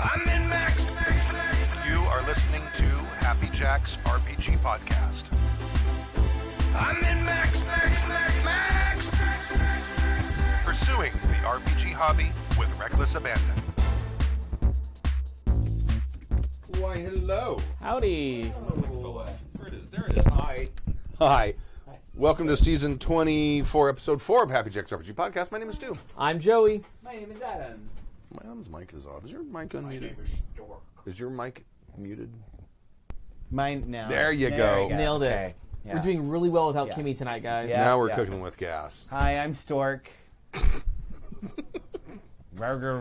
I'm in Max. You are listening to Happy Jack's RPG Podcast. I'm in Max. Pursuing the RPG hobby with reckless abandon. Why, hello. Howdy. There it is. Hi. Welcome to season 24, episode 4 of Happy Jack's RPG Podcast. My name is Stu. I'm Joey. My name is Adam. My mom's mic is off. Is your mic unmuted? My name is Stork. Is your mic muted? Mine now. There you go. Nailed it. Okay. Yeah. We're doing really well without Yeah. Kimmy tonight, guys. Yeah. Now we're cooking with gas. Hi, I'm Stork. Natural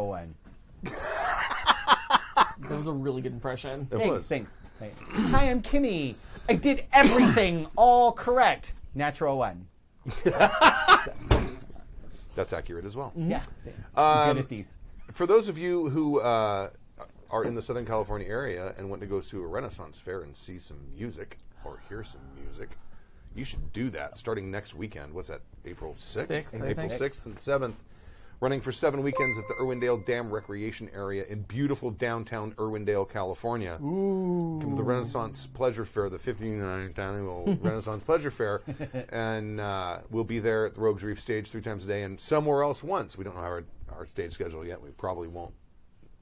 one. That was a really good impression. Thanks. Hey. Hi, I'm Kimmy. I did everything all correct. Natural one. That's accurate as well. Yeah. I'm good at these. For those of you who are in the Southern California area and want to go to a Renaissance fair and see some music or hear some music, you should do that starting next weekend. What's that? April 6th? Sixth, I April think. 6th and 7th. Running for 7 weekends at the Irwindale Dam Recreation Area in beautiful downtown Irwindale, California. Ooh. Come to the Renaissance Pleasure Fair, the 59th annual Renaissance Pleasure Fair. And we'll be there at the Rogues Reef stage 3 times a day and somewhere else once. We don't know our stage schedule yet. We probably won't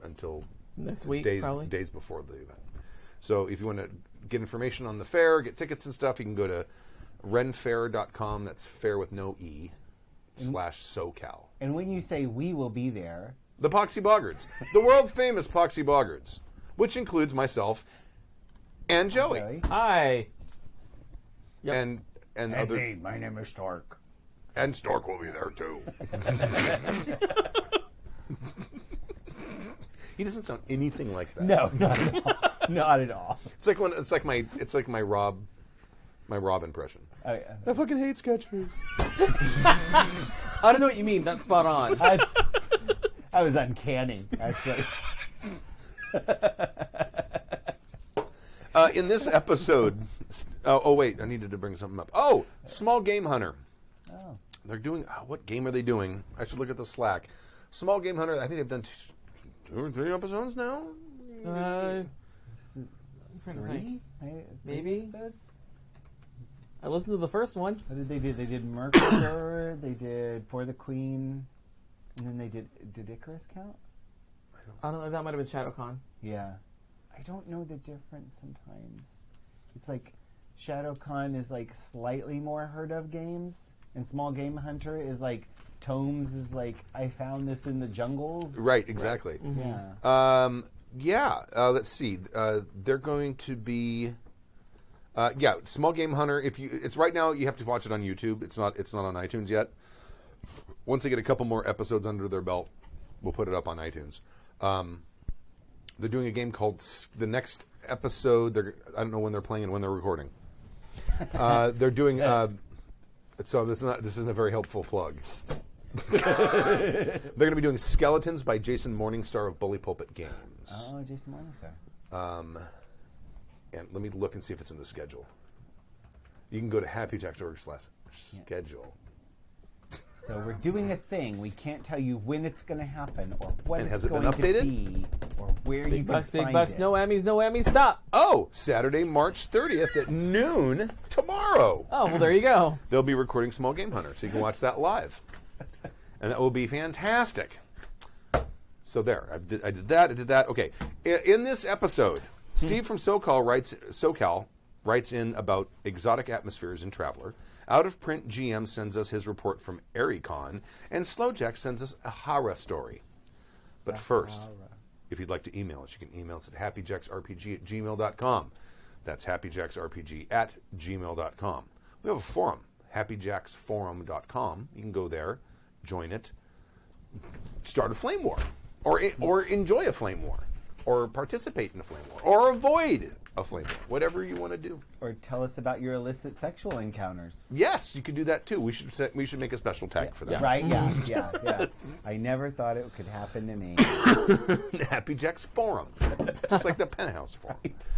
until This week, days before the event. So if you want to get information on the fair, get tickets and stuff, you can go to renfair.com. That's fair with no E /SoCal. And when you say we will be there, The Poxy Boggards. The world famous Poxy Boggards, which includes myself and Joey. Joey. Hi. Yep. And other hey, my name is Stork. and Stork will be there too. He doesn't sound anything like that. No, not at all. Not at all. It's like my Rob impression. I fucking hate Skechers. I don't know what you mean. That's spot on. That was uncanny, actually. In this episode, wait, I needed to bring something up. Oh, Small Game Hunter. Oh. They're doing, what game are they doing? I should look at the Slack. Small Game Hunter, I think they've done 2 or 3 episodes now? I'm trying to think. Maybe. Episodes? I listened to the first one. What did they do? They did Mercury, they did For the Queen, and then they did Icarus count? I don't know. That might have been ShadowCon. Yeah. I don't know the difference sometimes. It's like ShadowCon is like slightly more heard of games, and Small Game Hunter is like Tomes is like I found this in the jungles. Right, exactly. Yeah. Let's see. They're going to be... Small Game Hunter. It's right now. You have to watch it on YouTube. It's not on iTunes yet. Once they get a couple more episodes under their belt, we'll put it up on iTunes. They're doing a game called the next episode. I don't know when they're playing and when they're recording. They're doing. So this isn't a very helpful plug. They're going to be doing Skeletons by Jason Morningstar of Bully Pulpit Games. Oh, Jason Morningstar. And let me look and see if it's in the schedule. You can go to happyjacks.org/schedule. So we're doing a thing. We can't tell you when it's going to happen or what And it's has it been going updated? to be or where you Big can bucks, find big bucks. it. No Emmys, stop. Oh, Saturday, March 30th at noon tomorrow. Oh, well, there you go. They'll be recording Small Game Hunter, so you can watch that live. And that will be fantastic. So there, I did that. Okay, in this episode, Steve from SoCal writes in about exotic atmospheres in Traveler. Out of Print GM sends us his report from ArieCon, and Slowjack sends us a Hara story. But first, if you'd like to email us, you can email us at happyjacksrpg@gmail.com. That's happyjacksrpg@gmail.com. We have a forum, happyjacksforum.com. You can go there, join it, start a flame war, or enjoy a flame war, or participate in a flame war, or avoid a flame war, whatever you want to do. Or tell us about your illicit sexual encounters. Yes, you can do that too. We should make a special tag for that. Right? Yeah. I never thought it could happen to me. Happy Jack's Forum, just like the Penthouse Forum. Right.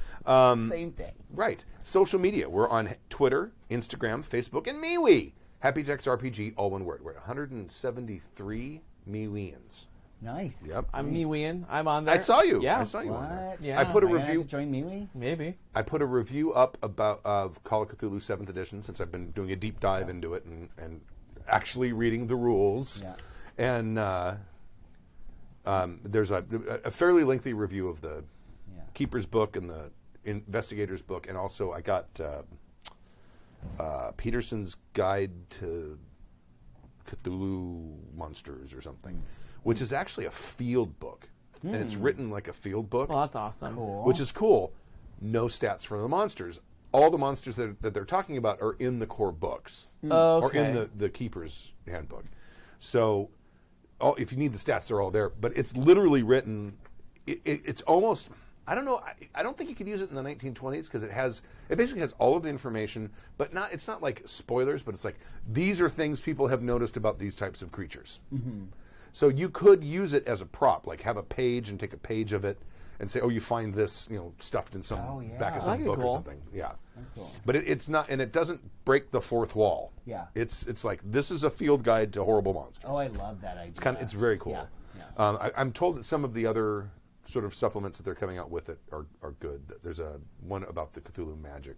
Same thing. Right. Social media. We're on Twitter, Instagram, Facebook, and MeWe. Happy Jack's RPG, all one word. We're at 173 MeWeans. Nice. Yep. I'm Nice. MeWeing. I'm on there. I saw you. Yeah. I saw you on there. What? Yeah. I put a Am I gonna have review. to join MeWe? Maybe. I put a review up about of Call of Cthulhu 7th Edition since I've been doing a deep dive into it and actually reading the rules. Yeah. And there's a fairly lengthy review of the Yeah. Keeper's book and the Investigator's book, and also I got Peterson's Guide to Cthulhu Monsters or something, which is actually a field book, and it's written like a field book. Well, that's awesome. Cool. Which is cool. No stats for the monsters. All the monsters that they're talking about are in the core books, or in the Keeper's handbook. So, if you need the stats, they're all there. But it's literally written. It's almost. I don't know. I don't think you could use it in the 1920s because it basically has all of the information, but not. It's not like spoilers, but it's like these are things people have noticed about these types of creatures. Mm-hmm. So you could use it as a prop, like have a page and take a page of it and say, "Oh, you find this, stuffed in some back of some That'd be book cool. or something." Yeah, That's cool. but it's not, and it doesn't break the fourth wall. Yeah. it's like this is a field guide to horrible monsters. Oh, I love that idea. It's very cool. Yeah. Yeah. I'm told that some of the other sort of supplements that they're coming out with it are good. There's one about the Cthulhu magic,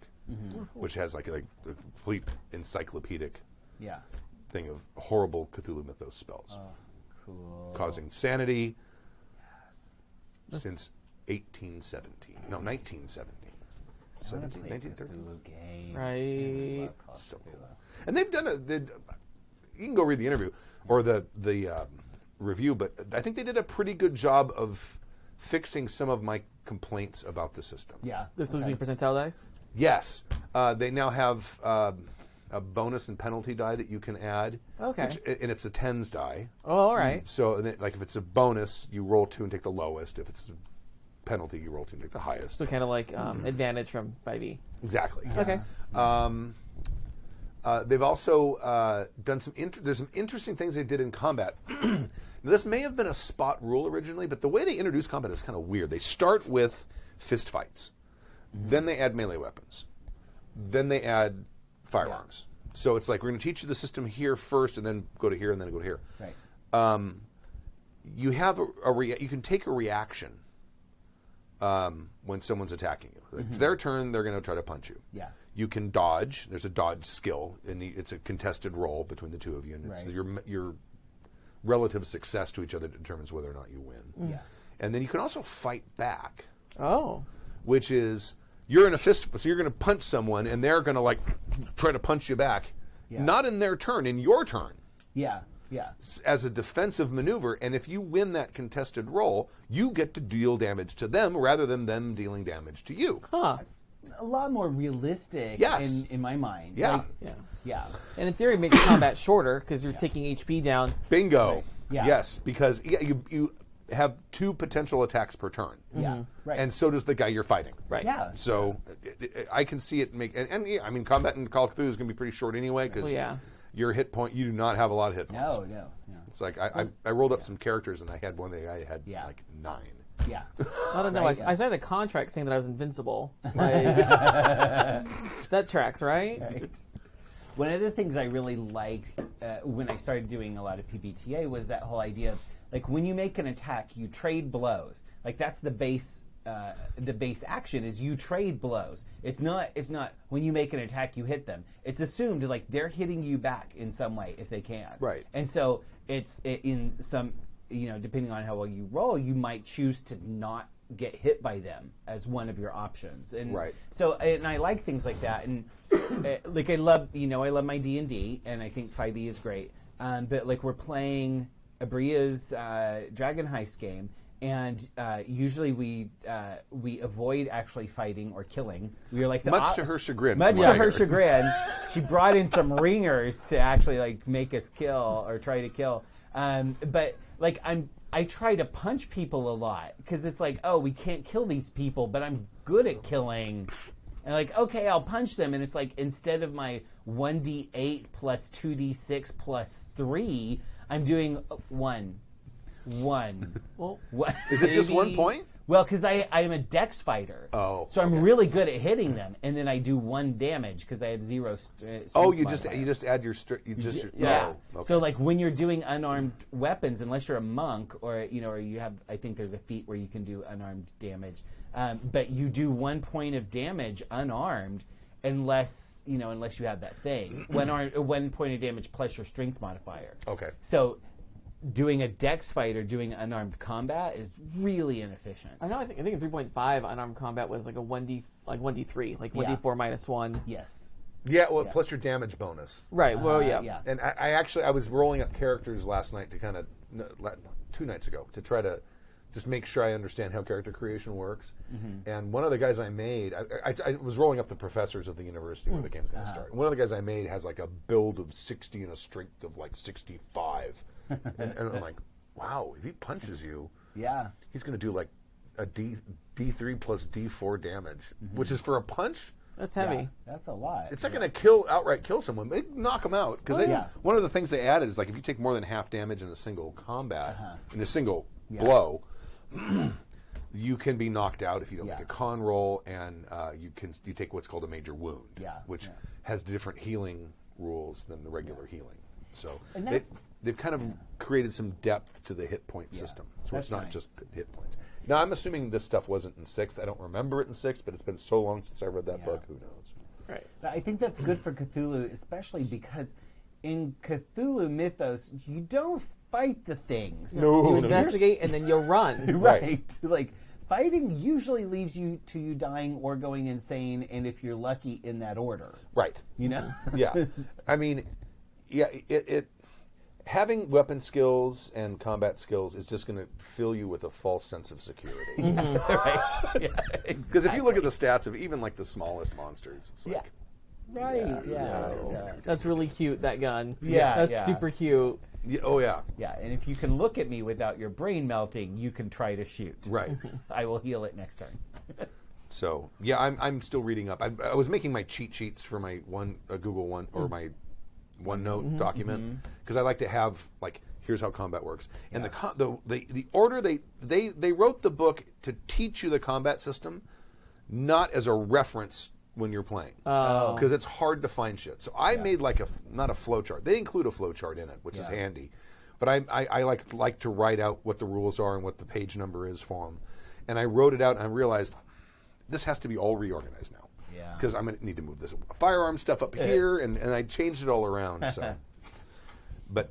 which has like a complete encyclopedic Yeah. thing of horrible Cthulhu mythos spells, Cool. causing sanity since 1817. No, 1917. I wanna 17, play 1913. Cthulhu game. Right. Love Call of So Cthulhu. cool. And they've done you can go read the interview or the review, but I think they did a pretty good job of fixing some of my complaints about the system. Yeah. This losing percentile dice. Yes, they now have a bonus and penalty die that you can add. Okay. And it's a tens die. Oh, all right. So, and like if it's a bonus, you roll 2 and take the lowest. If it's a penalty, you roll 2 and take the highest. So kind of like advantage from 5e. Exactly. Okay. They've also done there's some interesting things they did in combat. This may have been a spot rule originally, but the way they introduce combat is kind of weird. They start with fist fights, then they add melee weapons, then they add firearms. So it's like we're going to teach you the system here first, and then go to here, and then go to here. Right. You have you can take a reaction when someone's attacking you. It's their turn; they're going to try to punch you. Yeah. You can dodge. There's a dodge skill, and it's a contested roll between the two of you, and it's Right. your relative success to each other determines whether or not you win. Yeah. And then you can also fight back, Oh. which is you're in a fist, so you're going to punch someone, and they're going to like try to punch you back, Yeah. not in their turn, in your turn, Yeah. Yeah. as a defensive maneuver. And if you win that contested roll, you get to deal damage to them rather than them dealing damage to you. Huh. It's a lot more realistic Yes. in my mind. Yeah. Like, Yeah. yeah. And in theory, it makes combat shorter because you're taking HP down. Bingo. Right. Yeah. Yes, because you have 2 potential attacks per turn. Yeah. Right. And so does the guy you're fighting. Right. yeah. So I can see it make, and yeah, I mean, combat in Call of Cthulhu is going to be pretty short anyway because Well, yeah. your hit point, you do not have a lot of hit points. No, no, no. It's like I rolled up some characters and I had one that I had Yeah. like 9. Yeah. I don't know. Right, I signed a contract saying that I was invincible. Like, that tracks, right? Right. One of the things I really liked when I started doing a lot of PBTA was that whole idea of, like, when you make an attack, you trade blows. Like, that's the base action is you trade blows. It's not when you make an attack you hit them. It's assumed like they're hitting you back in some way if they can. Right. And so it's in some, depending on how well you roll, you might choose to not get hit by them as one of your options. And Right. so, and I like things like that. And like I love my D&D, and I think 5e is great. But like we're playing Abria's Dragon Heist game, and usually we avoid actually fighting or killing. We are like Much to her chagrin. Much from to what I her heard. chagrin, she brought in some ringers to actually like make us kill or try to kill. But like I try to punch people a lot because it's like, oh, we can't kill these people, but I'm good at killing. And like, okay, I'll punch them, and it's like instead of my 1d8 plus 2d6 plus 3, I'm doing 1. Well, What? Is it just 1 Maybe- point? Well, because I am a dex fighter. Oh, so I'm okay. really good at hitting them, and then I do 1 damage because I have 0 strength Oh, you modifier. just add your Yeah. Oh, okay. So like when you're doing unarmed weapons, unless you're a monk or or you have, I think there's a feat where you can do unarmed damage, but you do 1 point of damage unarmed, unless you have that thing. 1 point of damage plus your strength modifier. Okay. So doing a dex fight or doing unarmed combat is really inefficient. I know. I think in 3.5 unarmed combat was like a 1d3, like Yeah. 1d4 minus 1. Yes. Yeah, well, plus your damage bonus. Right. Well, yeah. Yeah. And I was rolling up characters last night to kind of 2 nights ago to try to just make sure I understand how character creation works. And one of the guys I made, I was rolling up the professors of the university where the game's going to start. One of the guys I made has like a build of 60 and a strength of like 65. and I'm like, wow, if he punches you, Yeah. he's going to do like a D3 plus D4 damage, which is for a punch. That's heavy. Yeah, that's a lot. It's not going to outright kill someone. They knock them out because yeah. one of the things they added is like if you take more than half damage in a single combat, in a single blow, you can be knocked out if you don't make a con roll, and you take what's called a major wound, which has different healing rules than the regular healing. So And they've kind of created some depth to the hit point system, so That's it's not nice. just hit points. Now I'm assuming this stuff wasn't in 6th. I don't remember it in 6th, but it's been so long since I read that book. Who knows? Right. I think that's good for Cthulhu, especially because in Cthulhu mythos, you don't fight the things. You investigate and then you run. Right. Like, fighting usually leaves you to you dying or going insane, and if you're lucky, in that order. Right. You know? Yeah. I mean, yeah, it having weapon skills and combat skills is just going to fill you with a false sense of security. Right. Yeah, Because if you look at the stats of even like the smallest monsters, it's like, Right, yeah. That's really cute, that gun. Yeah, That's yeah. super cute. oh yeah, Yeah, and if you can look at me without your brain melting, you can try to shoot. right. I will heal it next turn. So yeah, I'm still reading up. I was making my cheat sheets for my Google One or my OneNote document because I like to have like here's how combat works. And the order they wrote the book to teach you the combat system, not as a reference when you're playing, because it's hard to find shit. So I made like not a flow chart. They include a flow chart in it, which is handy. But I like to write out what the rules are and what the page number is for them. And I wrote it out and I realized this has to be all reorganized now. Yeah. Because I'm going to need to move this firearm stuff up here, and I changed it all around. So, but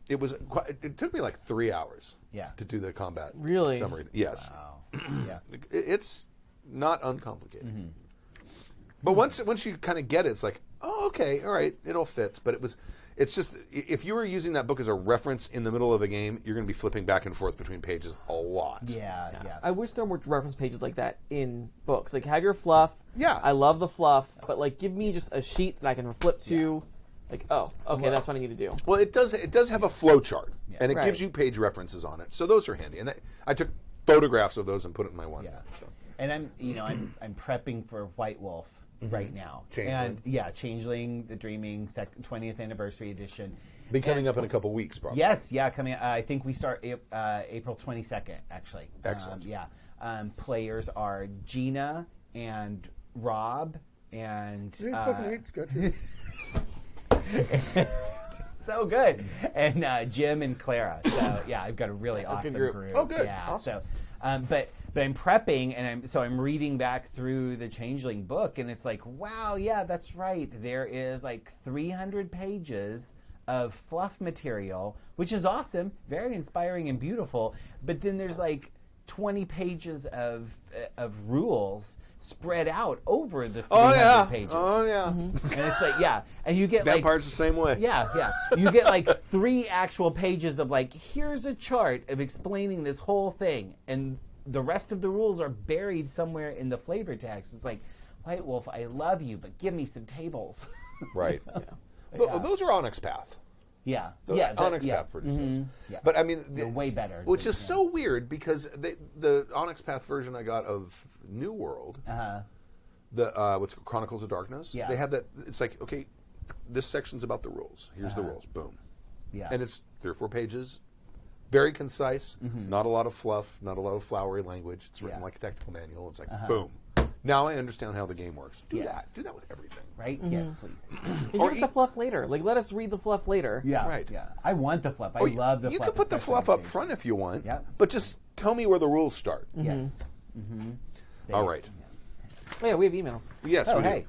it took me like 3 hours. To do the combat Really? summary. Yes. Wow. Yeah. It's not uncomplicated. But once you kind of get it, it's like, oh, okay, all right, it all fits. But it's just if you were using that book as a reference in the middle of a game, you're going to be flipping back and forth between pages a lot. Yeah. I wish there were reference pages like that in books. Like, have your fluff. Yeah. I love the fluff, but like, give me just a sheet that I can flip to. Like, oh, okay, that's what I need to do. Well, it does have a flow chart, and it Right. gives you page references on it. So those are handy. And I took photographs of those and put it in my one. Yeah. So. And I'm prepping for White Wolf right now. Changeling. And Changeling, the Dreaming 20th anniversary edition. Be coming up in a couple weeks, probably. Yes, coming. I think we start April 22nd, actually. Excellent. Players are Gina and Rob and so good, and Jim and Clara. So I've got a really awesome group. Oh, good. Yeah. Awesome. So, but I'm prepping, and I'm reading back through the Changeling book, and it's like, wow, yeah, that's right. There is like 300 pages of fluff material, which is awesome, very inspiring and beautiful. But then there's like 20 pages of rules spread out over the 300 pages. Oh yeah. And it's like, and you get Vampire's the same way. you get like 3 actual pages of like, here's a chart of explaining this whole thing, and the rest of the rules are buried somewhere in the flavor text. It's like, White Wolf, I love you, but give me some tables. Right. Those are Onyx Path. Onyx Path producers. Yeah. But I mean, They're way better. Which is so weird because the Onyx Path version I got of New World, the what's Chronicles of Darkness. Yeah. They had that. It's like, okay, this section's about the rules. Here's the rules. Boom. Yeah. And it's 3 or 4 pages. Very concise, not a lot of fluff, not a lot of flowery language. It's written Yeah. like a technical manual. It's like, boom. Now I understand how the game works. Do Yes. that. Do that with everything. Right? Yes, please. Give us the fluff later. Like, let us read the fluff later. Yeah. Right. Yeah. I want the fluff. I Oh, love the you fluff. can put the especially fluff on up change. front if you want. Yep. But just tell me where the rules start. Yes. All right. Oh, yeah, we have emails. Yes, Oh, we do. hey.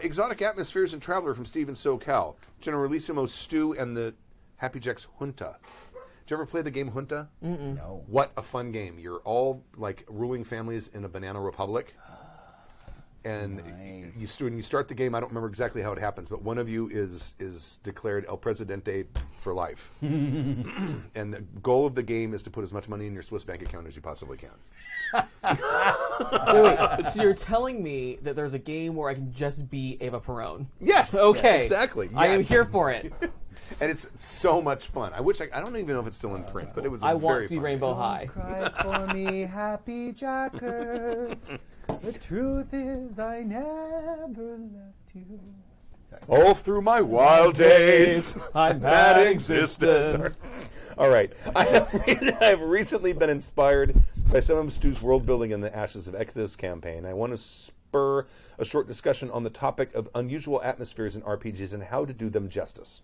Exotic Atmospheres and Traveler from Steven SoCal. Generalissimo Stu and the Happy Jacks Junta. Did you ever play the game Junta? No. What a fun game. You're all like ruling families in a banana republic. And Nice. when you start the game, I don't remember exactly how it happens, but one of you is declared El Presidente for life. And the goal of the game is to put as much money in your Swiss bank account as you possibly can. Wait. So you're telling me that there's a game where I can just be Eva Perón? Yes. Okay. Exactly. I am yes. here for it. And it's so much fun. I wish I don't even know if it's still in print, but it was. I very want to be fun. Rainbow High. Cry for me, happy jackers. The truth is, I never left you. Sorry. All through my wild days, I'm that had existence. All right. I have recently been inspired by some of Stu's world building in the Ashes of Exodus campaign. I want to spur a short discussion on the topic of unusual atmospheres in RPGs and how to do them justice.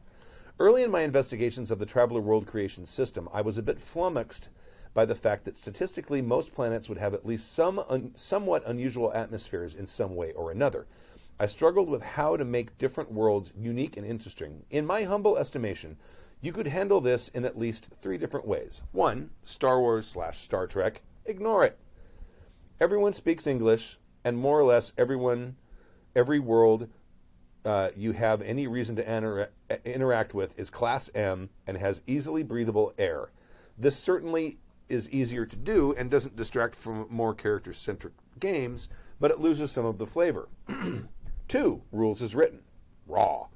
Early in my investigations of the Traveler World Creation System, I was a bit flummoxed by the fact that statistically most planets would have at least some somewhat unusual atmospheres in some way or another. I struggled with how to make different worlds unique and interesting. In my humble estimation, you could handle this in at least 3 different ways. 1, Star Wars/Star Trek. Ignore it. Everyone speaks English, and more or less every world you have any reason to interact with is Class M and has easily breathable air. This certainly is easier to do and doesn't distract from more character-centric games, but it loses some of the flavor. 2, rules as written. Raw.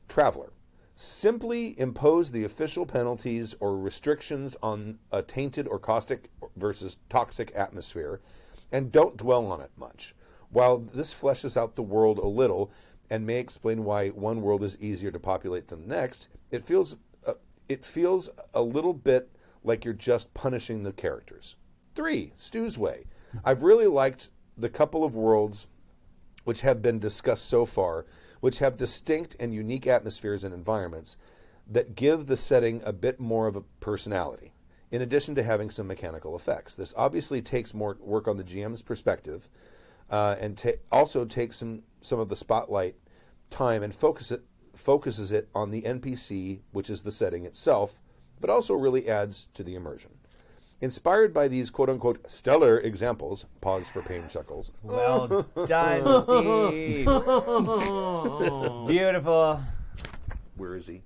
Traveler. Simply impose the official penalties or restrictions on a tainted or caustic versus toxic atmosphere, and don't dwell on it much. While this fleshes out the world a little and may explain why one world is easier to populate than the next, it feels a little bit like you're just punishing the characters. 3, Stu's Way. I've really liked the couple of worlds which have been discussed so far, which have distinct and unique atmospheres and environments that give the setting a bit more of a personality, in addition to having some mechanical effects. This obviously takes more work on the GM's perspective, and also takes some of the spotlight time and focuses it on the NPC, which is the setting itself, but also really adds to the immersion. Inspired by these quote-unquote stellar examples, pause for pain chuckles. Well done, Steve. Beautiful. Where is he?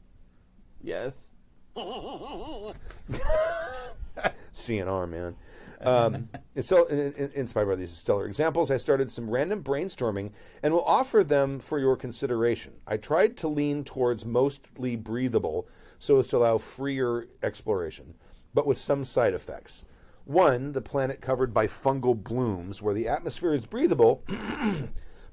Yes. CNR, man. So, inspired by these stellar examples, I started some random brainstorming and will offer them for your consideration. I tried to lean towards mostly breathable so as to allow freer exploration, but with some side effects. 1, the planet covered by fungal blooms, where the atmosphere is breathable,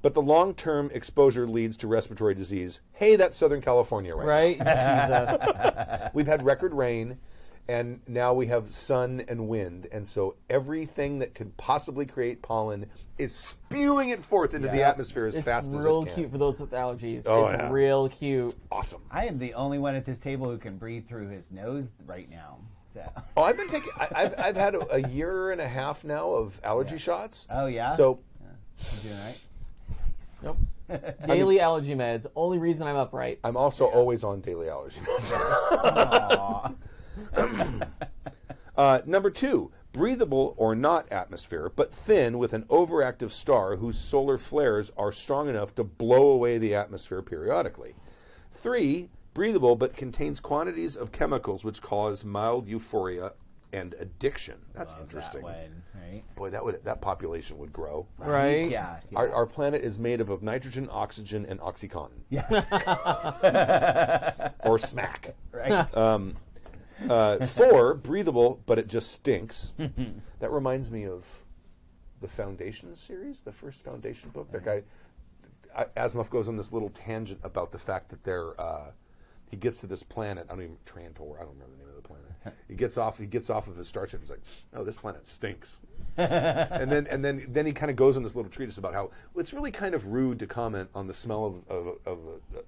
but the long-term exposure leads to respiratory disease. Hey, that's Southern California, right? Right? Jesus. We've had record rain, and now we have sun and wind, and so everything that could possibly create pollen is spewing it forth into the atmosphere as fast as it can. It's real cute for those with allergies. Oh, it's yeah. real cute. Awesome. I am the only one at this table who can breathe through his nose right now. So. Oh, I've been taking. I've had a year and a half now of allergy shots. Oh, yeah? So You doing all right? Nope. Daily allergy meds. Only reason I'm upright. I'm also always on daily allergy meds. Number 2, breathable or not atmosphere, but thin with an overactive star whose solar flares are strong enough to blow away the atmosphere periodically. 3, breathable but contains quantities of chemicals which cause mild euphoria and addiction. That's interesting. That one, right? Boy, that population would grow. Right? Yeah. Our planet is made up of nitrogen, oxygen, and OxyContin. Yeah. Or smack. Right. 4, breathable, but it just stinks. That reminds me of the Foundation series, the first Foundation book. That guy, Asimov goes on this little tangent about the fact that he gets to this planet. I don't even Trantor. I don't remember the name of the planet. He gets off of his starship. He's like, "Oh, this planet stinks." and then he kind of goes on this little treatise about how it's really kind of rude to comment on the smell of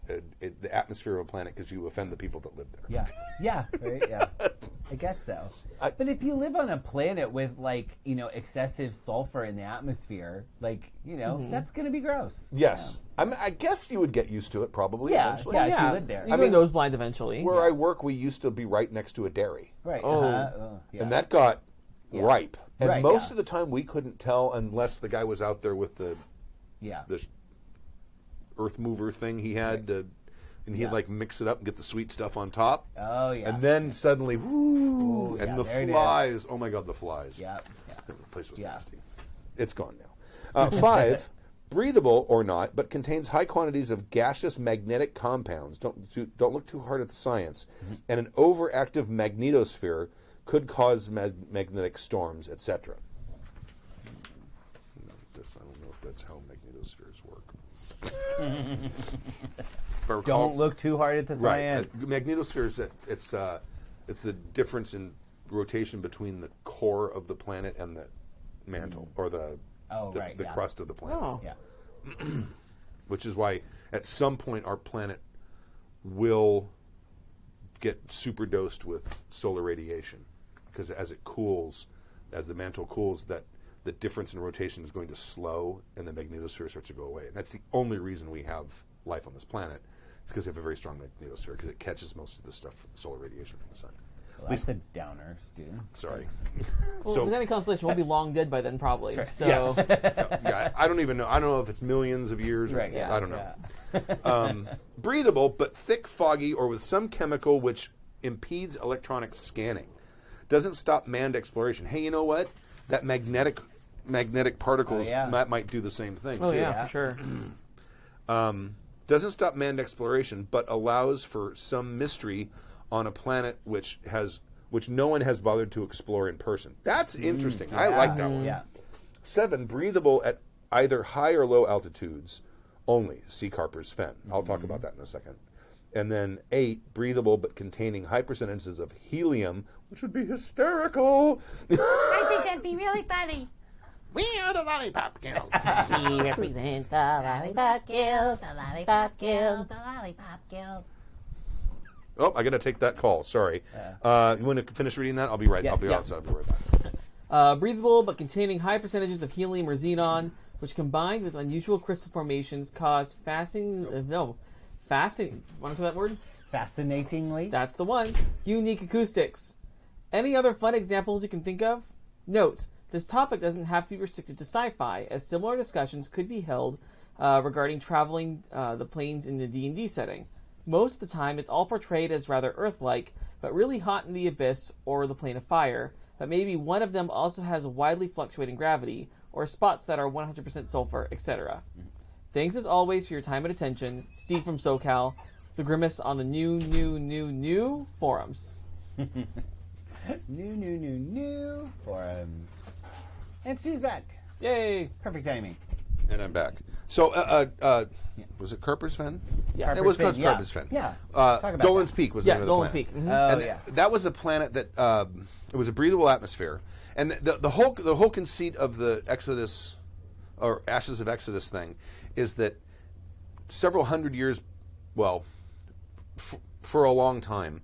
the atmosphere of a planet because you offend the people that live there. Yeah, right, yeah. I guess so. But if you live on a planet with excessive sulfur in the atmosphere, that's going to be gross. Yes, I guess you would get used to it probably. Yeah, eventually. yeah. Yeah, If you live there. You go nose blind eventually. Where I work, we used to be right next to a dairy. Right. Oh. Yeah. And that got ripe. And Right, most yeah. of the time we couldn't tell unless the guy was out there with the earth mover thing he had and he'd like mix it up and get the sweet stuff on top. Oh, yeah. And then suddenly, whoo, Ooh, and yeah, the there it is. flies. Oh my God, the flies. Yeah. The place was Yeah. nasty. It's gone now. 5, breathable or not, but contains high quantities of gaseous magnetic compounds. Don't look too hard at the science. And an overactive magnetosphere could cause magnetic storms, etc. I don't know if that's how magnetospheres work. If I recall- Don't look too hard at the science. Right. Magnetospheres, it's the difference in rotation between the core of the planet and the mantle, or the crust of the planet. Oh. Yeah. Which is why at some point our planet will get superdosed with solar radiation, because as it cools, as the mantle cools, that the difference in rotation is going to slow and the magnetosphere starts to go away. And that's the only reason we have life on this planet, because we have a very strong magnetosphere, because it catches most of the stuff from the solar radiation from the sun. Well, that's a downer, Stu. Sorry. Thanks. Well, So- if there's any constellation, we'll be long dead by then, probably. That's So, Yes. Yeah, I don't even know. I don't know if it's millions of years. Or, Right, yeah, I don't know. Breathable, but thick, foggy, or with some chemical which impedes electronic scanning. Doesn't stop manned exploration. Hey, you know what? That magnetic particles might do the same thing. oh too. yeah, for sure. Doesn't stop manned exploration, but allows for some mystery on a planet which no one has bothered to explore in person. That's interesting. I like that one. Yeah. 7, breathable at either high or low altitudes only. See Carper's Fen. I'll talk about that in a second. And then 8, breathable but containing high percentages of helium, which would be hysterical. I think that'd be really funny. We are the Lollipop Guild. We represent the Lollipop Guild, the Lollipop Guild, the Lollipop Guild. Oh, I got to take that call. Sorry. You want to finish reading that? I'll be right. Yes, I'll be yeah. outside. I'll be right back. Breathable, but containing high percentages of helium or xenon, which combined with unusual crystal formations cause fascinating. Want to say that word? Fascinatingly. That's the one. Unique acoustics. Any other fun examples you can think of? Note: this topic doesn't have to be restricted to sci-fi, as similar discussions could be held regarding traveling the planes in the D&D setting. Most of the time, it's all portrayed as rather Earth-like, but really hot in the abyss or the plane of fire. But maybe one of them also has a widely fluctuating gravity, or spots that are 100% sulfur, etc. Thanks as always for your time and attention. Steve from SoCal, the Grimace on the new forums. New forums. And Steve's back. Yay! Perfect timing. And I'm back. So, was it Carper's Fen? Yeah. It was Fen, called yeah. Carper's Fen. Yeah. Talk about Dolan's that. Peak was the Yeah, name of the Dolan's planet. Peak. Mhm. Oh, And yeah. that was a planet that it was a breathable atmosphere, and the whole conceit of the Exodus or Ashes of Exodus thing is that several hundred years, well, for a long time,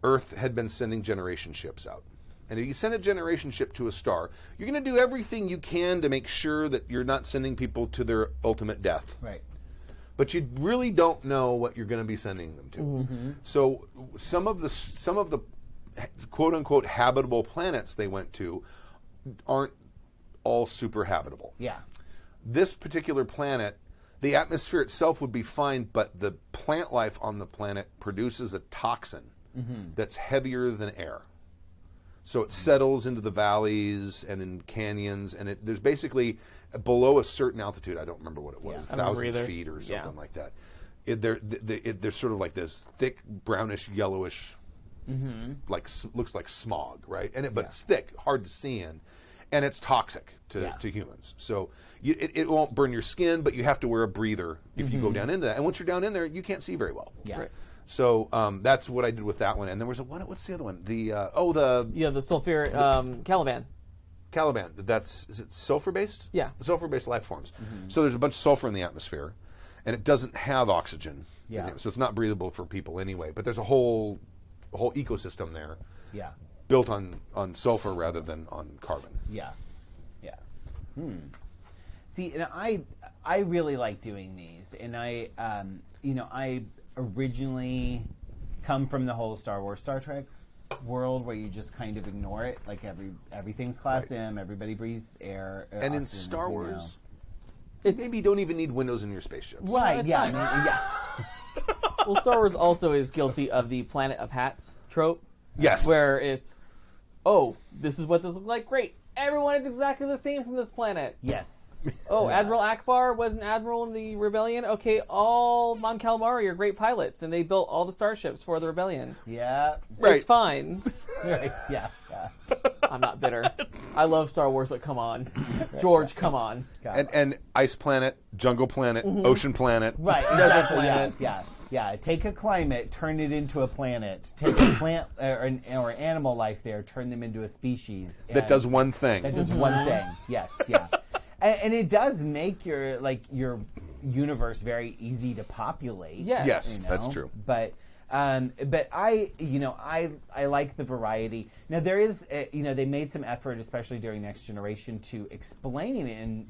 Earth had been sending generation ships out. And if you send a generation ship to a star, you're going to do everything you can to make sure that you're not sending people to their ultimate death. Right. But you really don't know what you're going to be sending them to. Mm-hmm. So some of the quote unquote habitable planets they went to aren't all super habitable. Yeah. This particular planet, the atmosphere itself would be fine, but the plant life on the planet produces a toxin that's heavier than air. So it settles into the valleys and in canyons, and there's basically below a certain altitude. I don't remember what it was, I don't remember 1,000 either. feet or something Yeah. like that. They're sort of like this thick brownish yellowish, looks like smog, right? But it's thick, hard to see in, and it's toxic to humans. So it won't burn your skin, but you have to wear a breather if you go down into that. And once you're down in there, you can't see very well. Yeah. Right. So that's what I did with that one. And there was what's the other one? The the sulfur Caliban. Caliban. Is it sulfur based? Yeah. Sulfur based life forms. So there's a bunch of sulfur in the atmosphere, and it doesn't have oxygen. Yeah. So it's not breathable for people anyway. But there's a whole ecosystem there. Yeah. Built on sulfur rather than on carbon. Yeah. Yeah. See, and I really like doing these, and I originally come from the whole Star Wars, Star Trek world where you just kind of ignore it, like everything's Class M, everybody breathes air. And in oxygen, as Star we Wars, Know. maybe you don't even need windows in your spaceships. right? it's Yeah, I fine. mean, yeah. Well, Star Wars also is guilty of the Planet of Hats trope. Yes. Where it's, this is what this looks like. Great. Everyone is exactly the same from this planet. Yes. Oh, Admiral Akbar was an admiral in the rebellion. Okay, all Mon Calamari are great pilots, and they built all the starships for the rebellion. Yeah. Right. It's fine. Right. Yeah. I'm not bitter. I love Star Wars, but come on, George, come on. And ice planet, jungle planet, ocean planet. Right. Desert Exactly. planet. Yeah. Take a climate, turn it into a planet. Take a plant or animal life there, turn them into a species That does one thing. That does one thing. Yes. Yeah. And it does make your universe very easy to populate. Yes, that's true. But I like the variety. Now there is they made some effort, especially during Next Generation, to explain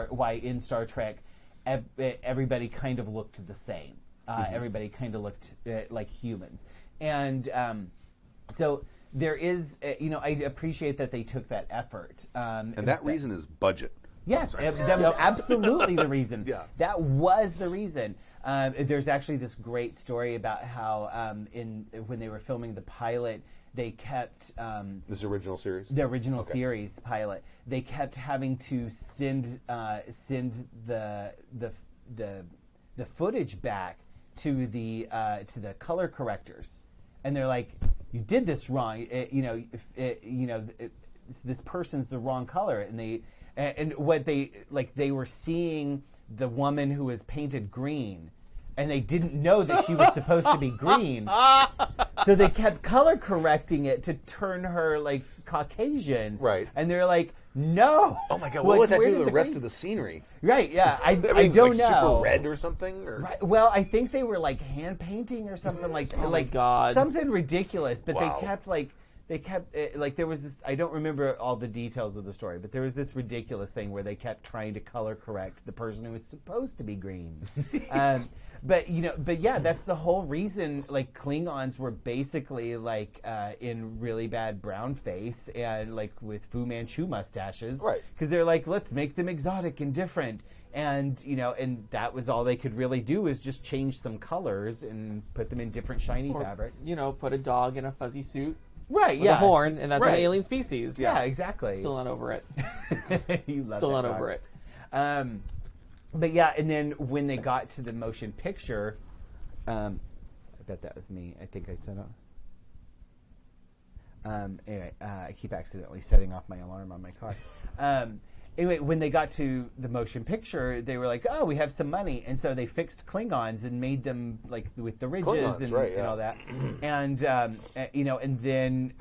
why in Star Trek everybody kind of looked the same. Everybody kind of looked like humans, and so there is I appreciate that they took that effort. And that reason is budget. Yes, that was absolutely the reason. Yeah. That was the reason. There's actually this great story about how when they were filming the pilot, they kept This original series? the original series pilot. They kept having to send the footage back to the color correctors, and they're like, "You did this wrong. This person's the wrong color," and what they were seeing the woman who was painted green, and they didn't know that she was supposed to be green, so they kept color correcting it to turn her like Caucasian. Right. And they're like, "No." Oh my god, what would that do to the rest of the scenery? Right, yeah. I Everything's don't like know. super red or something? Or? Right. Well, I think they were like hand painting or something like God. something ridiculous. But Wow. they kept there was this. I don't remember all the details of the story, but there was this ridiculous thing where they kept trying to color correct the person who was supposed to be green. But yeah, that's the whole reason. Like Klingons were basically like in really bad brown face and like with Fu Manchu mustaches, Right. Because they're like, let's make them exotic and different, and and that was all they could really do is just change some colors and put them in different shiny fabrics. Put a dog in a fuzzy suit Right? with Yeah. a horn, and that's Right. an alien species. Yeah, exactly. Still not over it. You love Still that not dog. over it. But yeah, and then when they got to the motion picture, I bet that was me. I think I set up. Anyway, I keep accidentally setting off my alarm on my car. Anyway, when they got to the motion picture, they were like, "Oh, we have some money," and so they fixed Klingons and made them like with the ridges Klingons, and, right, and yeah. all that, and and then.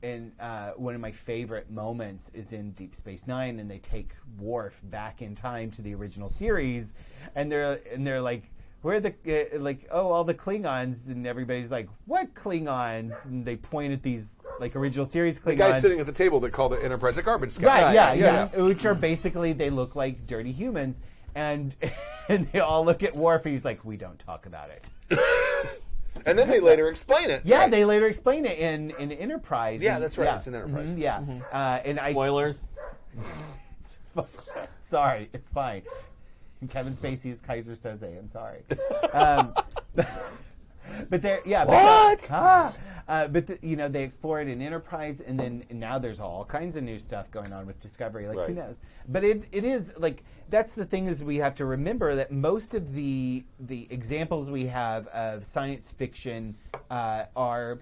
And one of my favorite moments is in Deep Space Nine, and they take Worf back in time to the original series, and they're like, "Where are the all the Klingons?" And everybody's like, "What Klingons?" And they point at these like original series Klingons. The guy sitting at the table that called the Enterprise a garbage guy. Right, Right, yeah, which are basically they look like dirty humans, and they all look at Worf, and he's like, "We don't talk about it." And then they later explain it. Yeah, Right. they later explain it in Enterprise. Yeah, and- that's right. It's in Enterprise. Mhm, yeah, and Spoilers. Sorry, it's fine. Kevin Spacey is Kaiser Soze. I'm sorry. But they're they explore it in Enterprise, and then now there's all kinds of new stuff going on with Discovery. Like who Right. knows? But it is like that's the thing is we have to remember that most of the examples we have of science fiction are.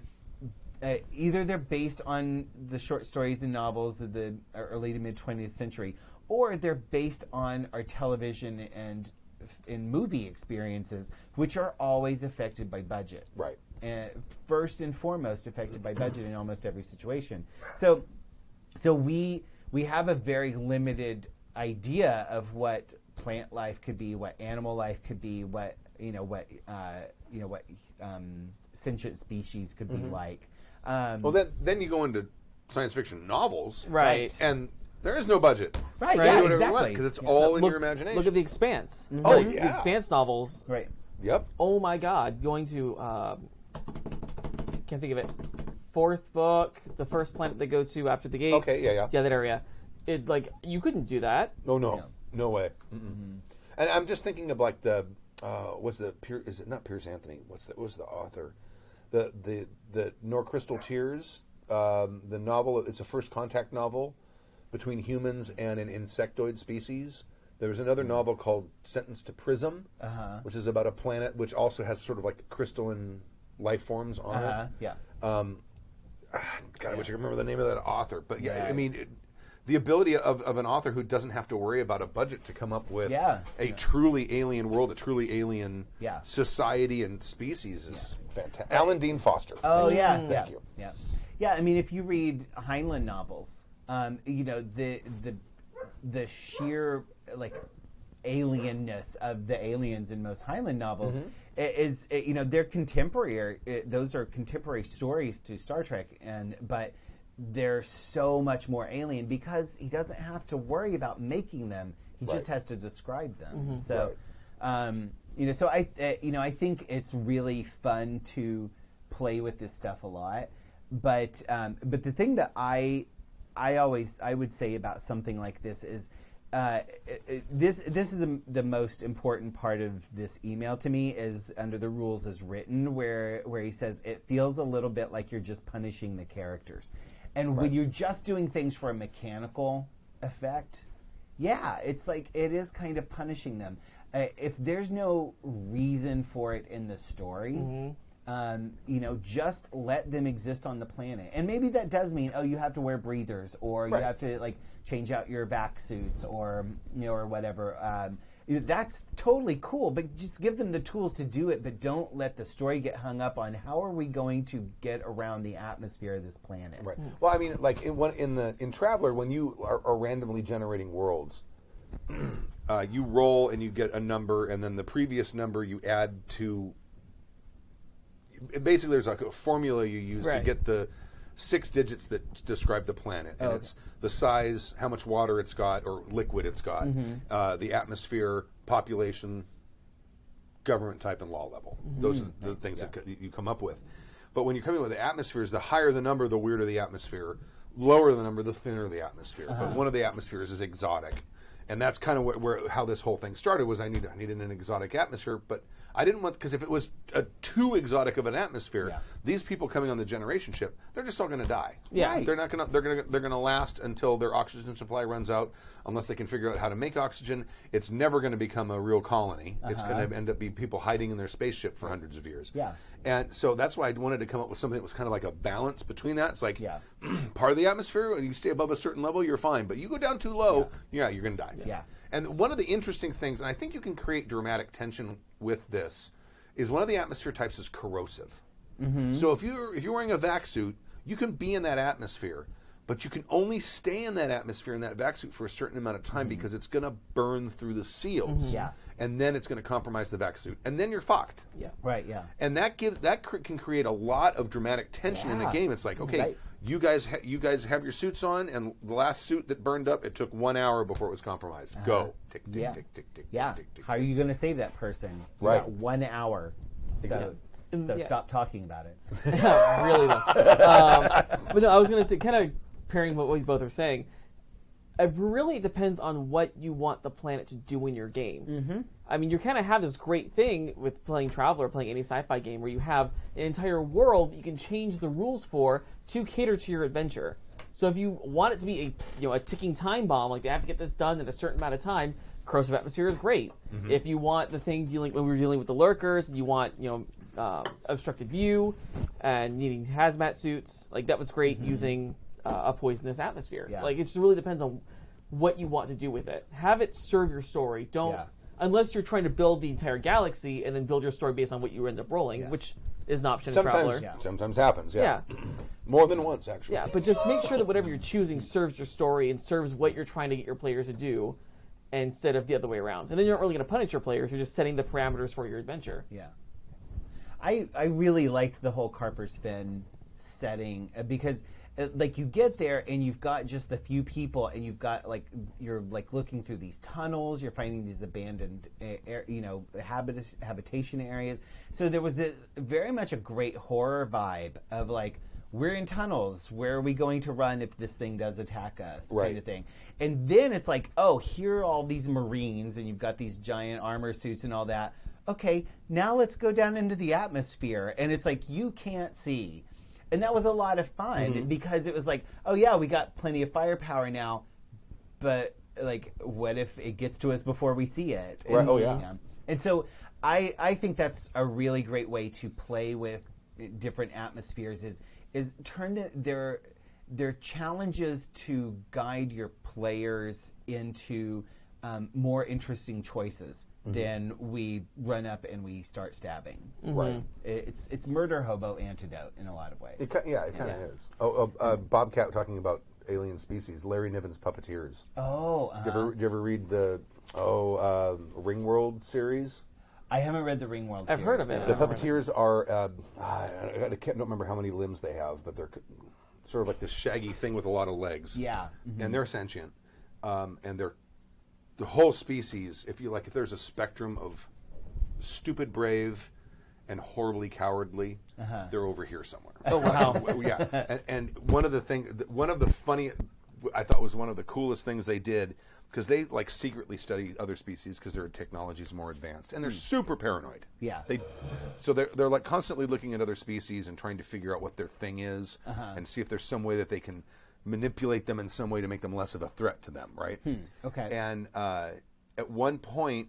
Either they're based on the short stories and novels of the early to mid 20th century, or they're based on our television and in movie experiences, which are always affected by budget. Right. And first and foremost affected by budget in almost every situation. So we have a very limited idea of what plant life could be, what animal life could be, what sentient species could be like. Well, then you go into science fiction novels, Right. and there is no budget. Right, Right. yeah, Do whatever you want, exactly. because it's all in Look- your imagination. Look at The Expanse. Oh, The yeah. Expanse novels. Right. Yep. Oh my God, going to can't think of it. Fourth book, the first planet they go to after the gates. Okay, yeah. Yeah, that area. It you couldn't do that. Oh no, Yeah. no way. And I'm just thinking of like the is it not Piers Anthony? What's the author? The Nor Crystal Tears, the novel. It's a first contact novel between humans and an insectoid species. There was another novel called Sentenced to Prism, which is about a planet which also has sort of like crystalline life forms on it. Yeah. God, I wish I could remember the name of that author. But yeah, Yeah. I mean, the ability of an author who doesn't have to worry about a budget to come up with a truly alien world, a truly alien society and species is fantastic. Alan Dean Foster. Oh yeah, Thank you. Yeah, yeah. I mean, if you read Heinlein novels, the sheer like alienness of the aliens in most Heinlein novels is they're contemporary. Those are contemporary stories to Star Trek, but they're so much more alien because he doesn't have to worry about making them. He just has to describe them. So, so I think it's really fun to play with this stuff a lot. But the thing that I would say about something like this is this is the most important part of this email to me is under the rules as written where he says it feels a little bit like you're just punishing the characters. And when you're just doing things for a mechanical effect, it's like it is kind of punishing them. If there's no reason for it in the story, just let them exist on the planet. And maybe that does mean, you have to wear breathers, or you have to like change out your vac suits, or or whatever. That's totally cool, but just give them the tools to do it. But don't let the story get hung up on how are we going to get around the atmosphere of this planet. Right. Well, I mean, like in Traveller, when you are randomly generating worlds, you roll and you get a number, and then the previous number you add to. Basically, there's like a formula you use to get the 6 digits that describe the planet. And it's the size, how much water it's got, or liquid it's got, the atmosphere, population, government type, and law level. Those are the things that you come up with. But when you're coming with the atmospheres, the higher the number, the weirder the atmosphere. Lower the number, the thinner the atmosphere. But one of the atmospheres is exotic. And that's kind of how this whole thing started. Was I needed an exotic atmosphere, but I didn't want, because if it was too exotic of an atmosphere, these people coming on the generation ship, they're just all going to die. Yeah. They're not going to. They're going to last until their oxygen supply runs out, unless they can figure out how to make oxygen. It's never going to become a real colony. It's going to end up being people hiding in their spaceship for hundreds of years. Yeah. And so that's why I wanted to come up with something that was kind of like a balance between that. It's like part of the atmosphere, you stay above a certain level, you're fine. But you go down too low, you're going to die. Yeah. And one of the interesting things, and I think you can create dramatic tension with this, is one of the atmosphere types is corrosive. So if you're wearing a vac suit, you can be in that atmosphere, but you can only stay in that atmosphere in that vac suit for a certain amount of time because it's going to burn through the seals. Yeah. And then it's going to compromise the vac suit, and then you're fucked. Yeah. Right. Yeah. And that can create a lot of dramatic tension in the game. It's like, okay, you guys have your suits on, and the last suit that burned up, it took 1 hour before it was compromised. Go. Tick, tick, Yeah. tick, tick, tick, Yeah. tick, tick, How are you going to save that person? You Right. got 1 hour. So Yeah. stop talking about it. Really though. But no, I was going to say, kind of pairing what we both are saying, it really depends on what you want the planet to do in your game. I mean, you kind of have this great thing with playing Traveller, playing any sci-fi game, where you have an entire world you can change the rules for to cater to your adventure. So if you want it to be a ticking time bomb, like they have to get this done in a certain amount of time, corrosive atmosphere is great. If you want the thing when we were dealing with the lurkers, you want obstructed view and needing hazmat suits, like that was great using a poisonous atmosphere. Yeah. Like it just really depends on what you want to do with it. Have it serve your story. Don't. unless you're trying to build the entire galaxy and then build your story based on what you end up rolling, which is an option in Traveler. Sometimes happens. Yeah. More than once, actually. Yeah, but just make sure that whatever you're choosing serves your story and serves what you're trying to get your players to do, instead of the other way around. And then you're not really going to punish your players. You're just setting the parameters for your adventure. Yeah. I really liked the whole Carper's Fen setting because like you get there and you've got just the few people and you've got like you're like looking through these tunnels, you're finding these abandoned habitation areas. So there was this very much a great horror vibe of like, we're in tunnels, where are we going to run if this thing does attack us, kind of thing. And then it's like, oh, here are all these Marines and you've got these giant armor suits and all that. Okay, now let's go down into the atmosphere. And it's like, you can't see. And that was a lot of fun because it was like, oh yeah, we got plenty of firepower now, but like, what if it gets to us before we see it? And, Right. Oh yeah. And so I think that's a really great way to play with different atmospheres is turn their challenges to guide your players into more interesting choices than we run up and we start stabbing. Right. It's murder hobo antidote in a lot of ways. It kind of is. Bobcat talking about alien species. Larry Niven's Puppeteers. Oh, Did you ever read the Ringworld series? I haven't read the Ringworld series. I've heard of it. The Puppeteers don't remember how many limbs they have, but they're sort of like this shaggy thing with a lot of legs. Yeah. And they're sentient. And they're the whole species, if there's a spectrum of stupid brave and horribly cowardly, they're over here somewhere. Oh, wow. Yeah. And one of the funny, I thought was one of the coolest things they did, because they like secretly study other species because their technology is more advanced, and they're super paranoid. Yeah. So they're like constantly looking at other species and trying to figure out what their thing is and see if there's some way that they can manipulate them in some way to make them less of a threat to them, right? Okay. And at one point,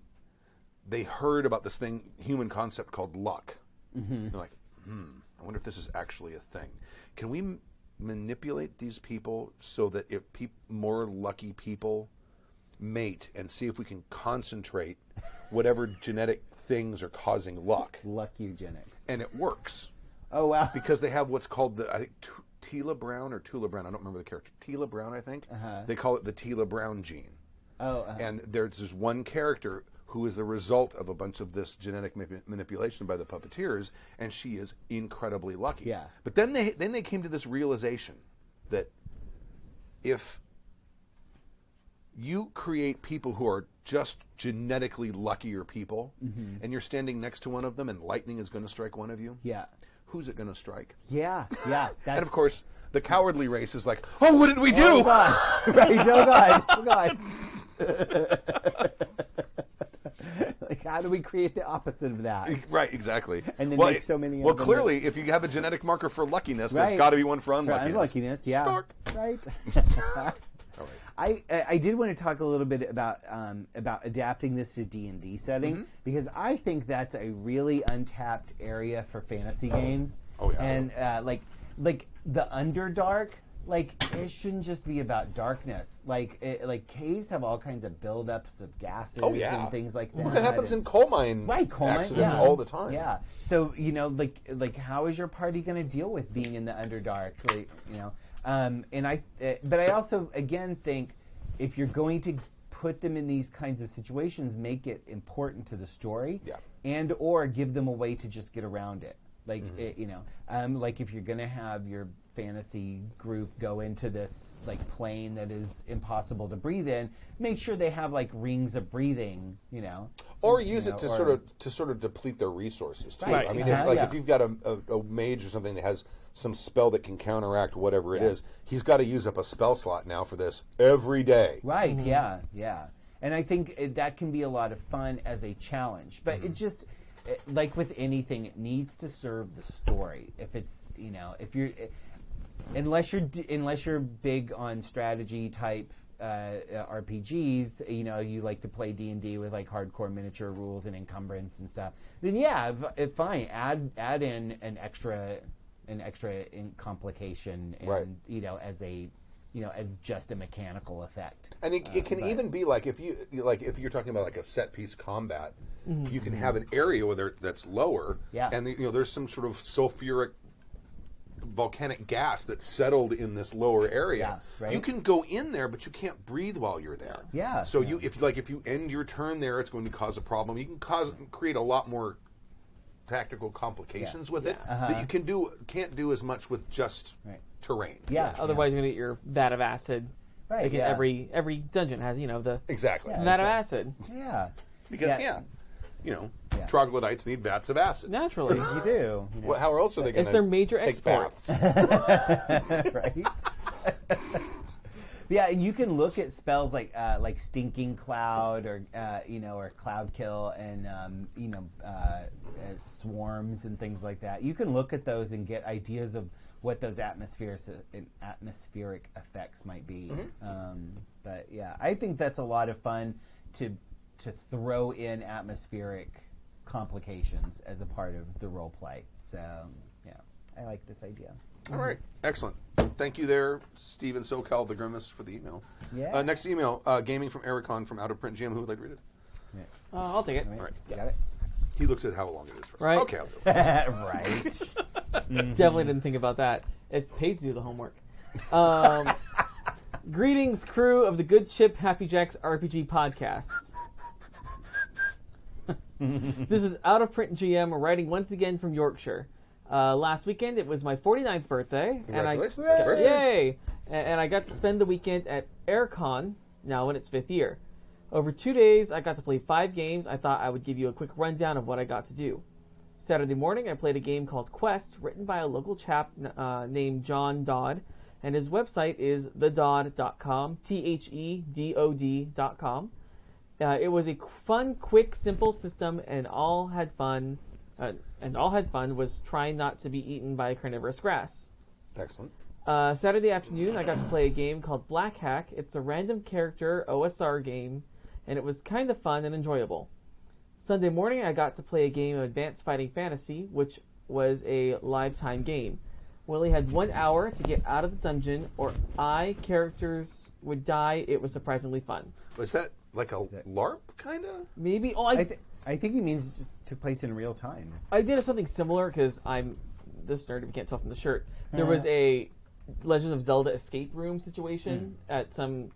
they heard about this human concept called luck. They're like, I wonder if this is actually a thing. Can we manipulate these people so that if more lucky people mate and see if we can concentrate whatever genetic things are causing luck? Luck eugenics. And it works. Oh, wow. Because they have what's called I think Tila Brown or Tula Brown. I don't remember the character. Tila Brown, I think. They call it the Tila Brown gene. Oh. And there's this one character who is the result of a bunch of this genetic manipulation by the puppeteers, and she is incredibly lucky. Yeah. But then they came to this realization that if you create people who are just genetically luckier people, and you're standing next to one of them, and lightning is going to strike one of you, Yeah. who's it going to strike? Yeah. And of course, the cowardly race is like, oh, what did we do? Oh, God. Right. Oh, God. Oh, God. Like, how do we create the opposite of that? Right, exactly. And then make so many of Well, them clearly, if you have a genetic marker for luckiness, Right. there's got to be one for For unluckiness. unluckiness, yeah. Snark. Right. I did want to talk a little bit about adapting this to D&D setting, because I think that's a really untapped area for fantasy games. Oh, yeah. And like the Underdark, like it shouldn't just be about darkness. Like caves have all kinds of buildups of gases and things like that. It happens in coal mine accidents yeah. all the time. Yeah. So like how is your party going to deal with being in the Underdark? Like, but I also again think if you're going to put them in these kinds of situations, make it important to the story, and or give them a way to just get around it. Like like if you're going to have your fantasy group go into this like plane that is impossible to breathe in, make sure they have like rings of breathing, or use it to sort of deplete their resources too. Right. I mean, Exactly. if you've got a mage or something that has some spell that can counteract whatever it is, he's got to use up a spell slot now for this every day. Right, yeah. And I think that can be a lot of fun as a challenge. But it just, like with anything, it needs to serve the story. If it's, if you're, unless you're big on strategy type RPGs, you like to play D&D with like hardcore miniature rules and encumbrance and stuff, then yeah, fine, add in an extra complication and Right. as a as just a mechanical effect. And it can even be like if you're talking about like a set piece combat, you can have an area where that's lower, and there's some sort of sulfuric volcanic gas that's settled in this lower area. Yeah, right. You can go in there, but you can't breathe while you're there. Yeah. So if you end your turn there, it's going to cause a problem. You can create a lot more tactical complications with it that you can't do as much with just terrain. Yeah. Otherwise, you're gonna get your vat of acid. Right. Like yeah. every dungeon has the Exactly. vat of acid. Yeah. Because troglodytes need vats of acid. Naturally. You do. Well, how else are they going to It's their major take export. baths? Right. Yeah, and you can look at spells like Stinking Cloud or or Cloud Kill and swarms and things like that. You can look at those and get ideas of what those atmospheric effects might be. But yeah, I think that's a lot of fun to throw in atmospheric complications as a part of the role play. So yeah, I like this idea. All right, excellent. Thank you there, Steven SoCal the Grimace, for the email. Yeah. Next email, gaming from Ericon from Out of Print GM. Who would like to read it? I'll take it. All right. Got it. He looks at how long it is first. Right. Okay, I'll do it. Right. Definitely didn't think about that. It pays to do the homework. Greetings, crew of the Good Ship Happy Jacks RPG podcast. This is Out of Print GM writing once again from Yorkshire. Last weekend it was my 49th birthday. Congratulations. And Happy birthday. Yay! And I got to spend the weekend at AirCon, now in its 5th year. Over 2 days, I got to play 5 games. I thought I would give you a quick rundown of what I got to do. Saturday morning, I played a game called Quest, written by a local chap named John Dodd, and his website is thedodd.com, THEDOD.com. It was a fun, quick, simple system, and all had fun was trying not to be eaten by carnivorous grass. Excellent. Saturday afternoon, I got to play a game called Black Hack. It's a random character OSR game, and it was kind of fun and enjoyable. Sunday morning, I got to play a game of Advanced Fighting Fantasy, which was a live time game. We only had 1 hour to get out of the dungeon, or characters would die. It was surprisingly fun. Was that like a LARP, kind of? Maybe. I think he means just took place in real time. I did something similar because I'm this nerd. If you can't tell from the shirt, there was a Legend of Zelda escape room situation at some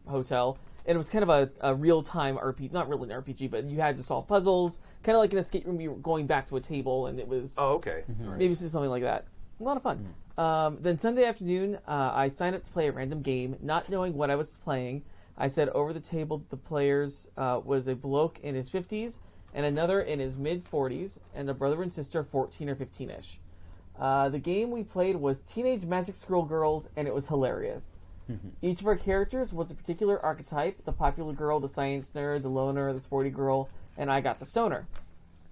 hotel, and it was kind of a real time RPG. Not really an RPG, but you had to solve puzzles, kind of like an escape room. You were going back to a table, and it was okay. Maybe something like that. A lot of fun. Then Sunday afternoon, I signed up to play a random game, not knowing what I was playing. I said over the table the players was a bloke in his 50s and another in his mid-40s and a brother and sister 14 or 15-ish. The game we played was Teenage Magic Squirrel Girls, and it was hilarious. Each of our characters was a particular archetype: the popular girl, the science nerd, the loner, the sporty girl, and I got the stoner.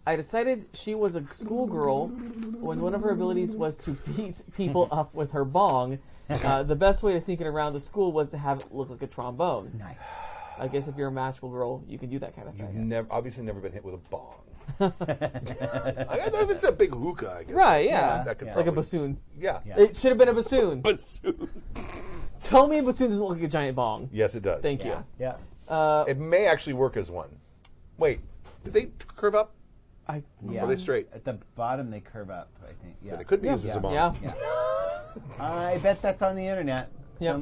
I decided she was a schoolgirl when one of her abilities was to beat people up with her bong. The best way to sneak it around the school was to have it look like a trombone. Nice. I guess if you're a magical girl, you can do that kind of thing. You've obviously never been hit with a bong. I don't know if it's a big hookah, I guess. Right, yeah. That could Like a probably- bassoon. Yeah. It should have been a bassoon. Bassoon. Tell me a bassoon doesn't look like a giant bong. Yes, it does. Thank you. Yeah. It may actually work as one. Wait, did they curve up? Yeah. Or are they straight? At the bottom, they curve up, I think. Yeah. But it could be used as a bong. Yeah. Yeah. I bet that's on the internet. Yep.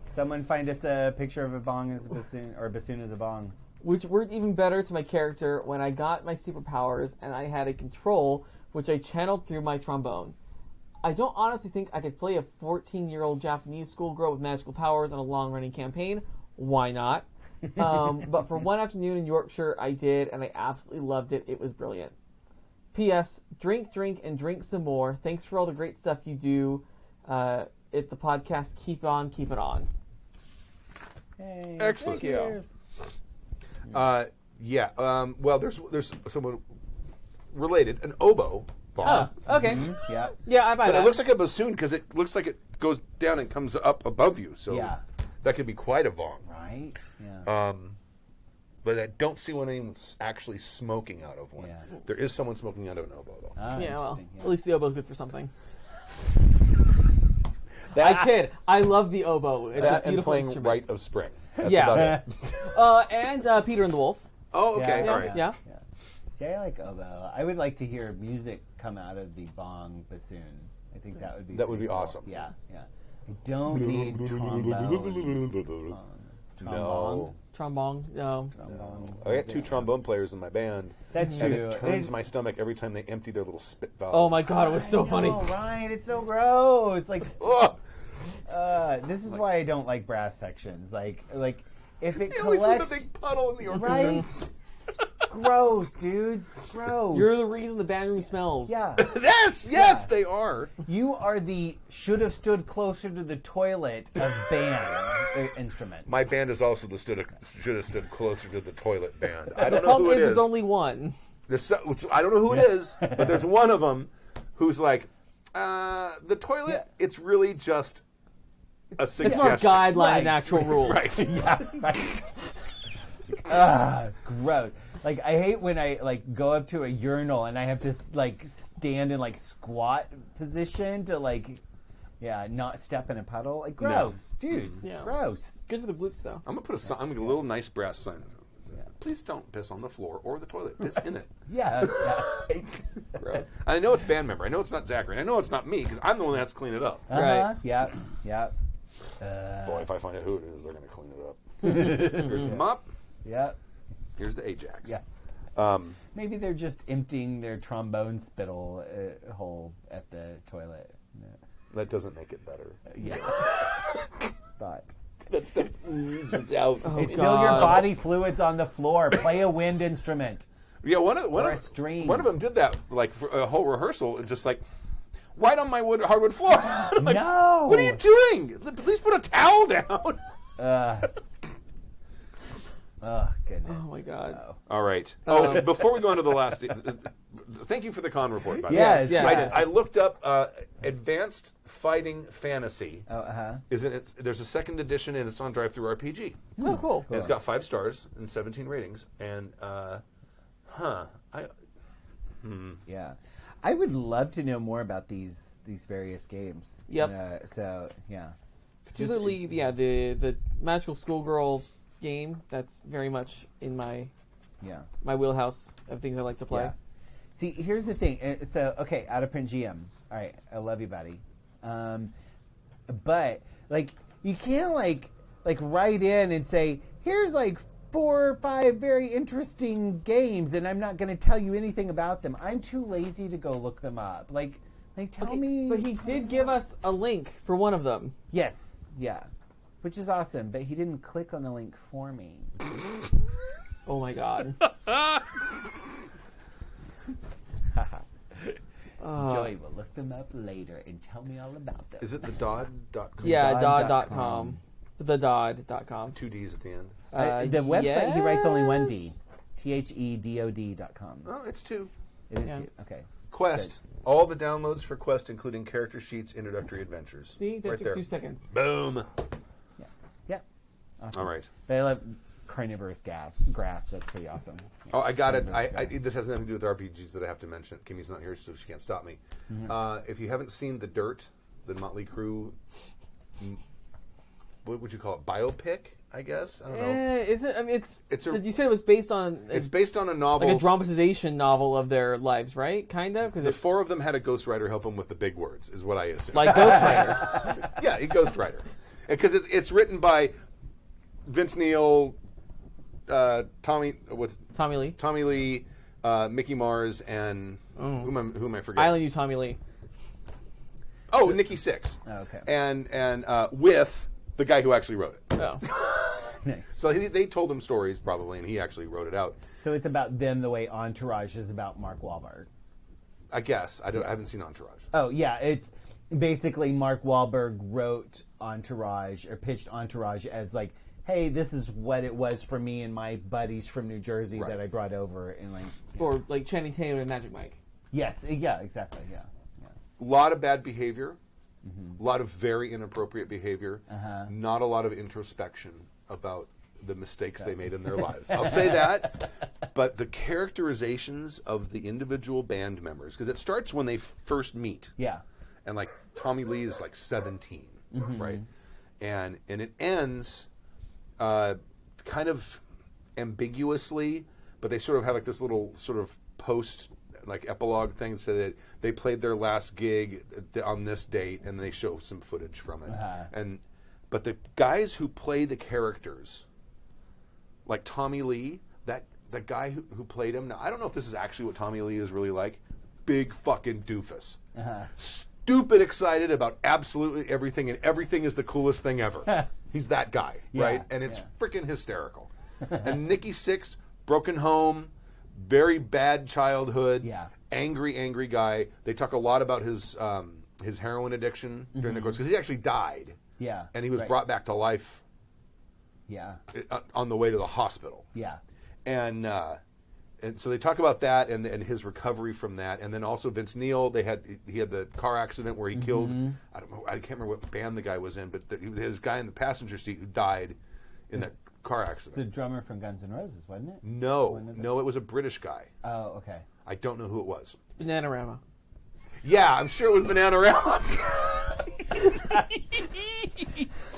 Someone find us a picture of a bong as a bassoon, or a bassoon as a bong. Which worked even better to my character when I got my superpowers and I had a control which I channeled through my trombone. I don't honestly think I could play a 14-year-old Japanese schoolgirl with magical powers on a long-running campaign. Why not? But for one afternoon in Yorkshire, I did, and I absolutely loved it. It was brilliant. P.S. Drink, and drink some more. Thanks for all the great stuff you do at the podcast. Keep on, keep it on. Hey, Excellent. Thank you. Well, there's someone related, an oboe bong. Oh, okay. Yeah. Yeah, I buy But that. it looks like a bassoon because it looks like it goes down and comes up above you. So Yeah. that could be quite a bong. Right. Yeah. But I don't see when anyone's actually smoking out of one. Yeah. There is someone smoking out of an oboe, though. Ah, Yeah, well, interesting. at least the oboe's good for something. I kid. I love the oboe. It's a That and beautiful playing instrument. Rite of Spring. That's Yeah. about it. And Peter and the Wolf. Oh, okay. Yeah, All right. Yeah. See, I like oboe. I would like to hear music come out of the bong bassoon. I think that would be That would be pretty cool. awesome. Yeah, yeah. I don't need trombone. No. Trombone. No. Trombone. I got 2 trombone players in my band. That's And true. it turns my stomach every time they empty their little spit valves. Oh my god, it was so funny. Oh, right. It's so gross. Like, Ugh. this is why I don't like brass sections. Like if it You always leave a collects, big puddle in the orchestra. right? Gross, dudes. Gross. You're the reason the band room smells. yeah. Yes, Yeah. they are. You are the should have stood closer to the toilet of band instruments. My band is also should have stood closer to the toilet band. I The don't know problem who it is is. there's only one. I don't know who it is, but there's one of them who's like, the toilet. Yeah. It's really just a It's suggestion. more guideline Right. than actual rules. Right. Yeah, right. Gross. Like I hate when I like go up to a urinal and I have to like stand in like squat position to like, not step in a puddle. Like gross, dudes. Yeah. Gross. Good for the glutes, though. I'm gonna put I'm gonna get a little nice brass sign. Please don't piss on the floor or the toilet. Piss in it. Yeah. Gross. I know it's band member. I know it's not Zachary. I know it's not me because I'm the one that has to clean it up. Right. Yeah. Yeah. Boy, if I find out who it is, they're gonna clean it up. Here's the mop. Yeah. Here's the Ajax. Yeah. Maybe they're just emptying their trombone spittle hole at the toilet. That doesn't make it better. Yeah. It's not. That stuff oozes out. It's still your body fluids on the floor. Play a wind instrument. Yeah, one Or a of stream. one of them did that like for a whole rehearsal, just like right on my hardwood floor. I'm like, No. what are you doing? Please put a towel down. Oh goodness. Oh my god. No. All right. Oh, before we go on to the last, thank you for the con report. By the way. Yes. Yes. I looked up Advanced Fighting Fantasy. Oh, There's a second edition and it's on Drive-Thru RPG. Oh, cool. And it's got 5 stars and 17 ratings. And yeah. I would love to know more about these various games. Yep. So yeah. Particularly, the Magical Schoolgirl game. That's very much in my wheelhouse of things I like to play. Yeah. See, here's the thing. So, okay, Out of Print GM. All right, I love you, buddy. But like, you can't like write in and say, here's like 4 or 5 very interesting games, and I'm not going to tell you anything about them. I'm too lazy to go look them up. Like tell me. But he did give us a link for one of them. Yes, yeah, which is awesome. But he didn't click on the link for me. Oh my god. Joey will look them up later and tell me all about them. is it the Dodd.com? Yeah, Dodd.com. Dodd.com. The Dodd.com. 2 D's at the end. The website, he writes only one D. yes. THEDOD.com. Oh, it's 2. It is Yeah. 2. Okay. Quest. All the downloads for Quest, including character sheets, introductory adventures. See, that right took there. 2 seconds. Boom. Yeah. Awesome. All right. But I love carnivorous grass. That's pretty awesome. Oh, I got it. Carnivorous grass. This has nothing to do with RPGs, but I have to mention it. Kimmy's not here, so she can't stop me. If you haven't seen The Dirt, the Motley Crue, what would you call it? Biopic, I guess? I don't know. Is it? I mean, it's. You said it was based on. It's based on a novel. like a dramatization novel of their lives, right? Kind of, because The 4 of them had a ghostwriter help them with the big words, is what I assume. like Ghost Rider. Yeah, a ghostwriter. Because it's written by Vince Neil, Tommy Tommy Lee. Lee, Mickey Mars, and who am I forgetting? I only knew Tommy Lee. Oh, Nikki Sixx. Oh, okay. And with the guy who actually wrote it. Oh. Nice. So they told him stories probably, and he actually wrote it out. So it's about them the way Entourage is about Mark Wahlberg. I guess I haven't seen Entourage. Oh yeah, it's basically Mark Wahlberg wrote Entourage or pitched Entourage as like, hey, this is what it was for me and my buddies from New Jersey Right. that I brought over and like. Or like Channing Tatum and Magic Mike. Yes. Yeah. Exactly. Yeah. A lot of bad behavior, a lot of very inappropriate behavior, not a lot of introspection about the mistakes they made in their lives. I'll say that, but the characterizations of the individual band members, because it starts when they first meet, Yeah. and like Tommy Lee is like 17, right? And it ends kind of ambiguously, but they sort of have like this little sort of post like epilogue thing, so that they played their last gig on this date, and they show some footage from it. But the guys who play the characters, like Tommy Lee, the guy who played him. Now I don't know if this is actually what Tommy Lee is really like. Big fucking doofus. Stupid excited about absolutely everything, and everything is the coolest thing ever. He's that guy, right? And it's freaking hysterical. And Nikki Sixx, broken home, very bad childhood, angry guy. They talk a lot about his heroin addiction during the course, because he actually died. Yeah. And he was brought back to life. Yeah. On the way to the hospital. Yeah. And so they talk about that and his recovery from that, and then also Vince Neil. He had the car accident where he killed. I don't know. I can't remember what band the guy was in, but he was his guy in the passenger seat who died in that car It's accident. the drummer from Guns N' Roses, wasn't it? No, it was a British guy. Oh, okay. I don't know who it was. Bananarama. Yeah, I'm sure it was Bananarama.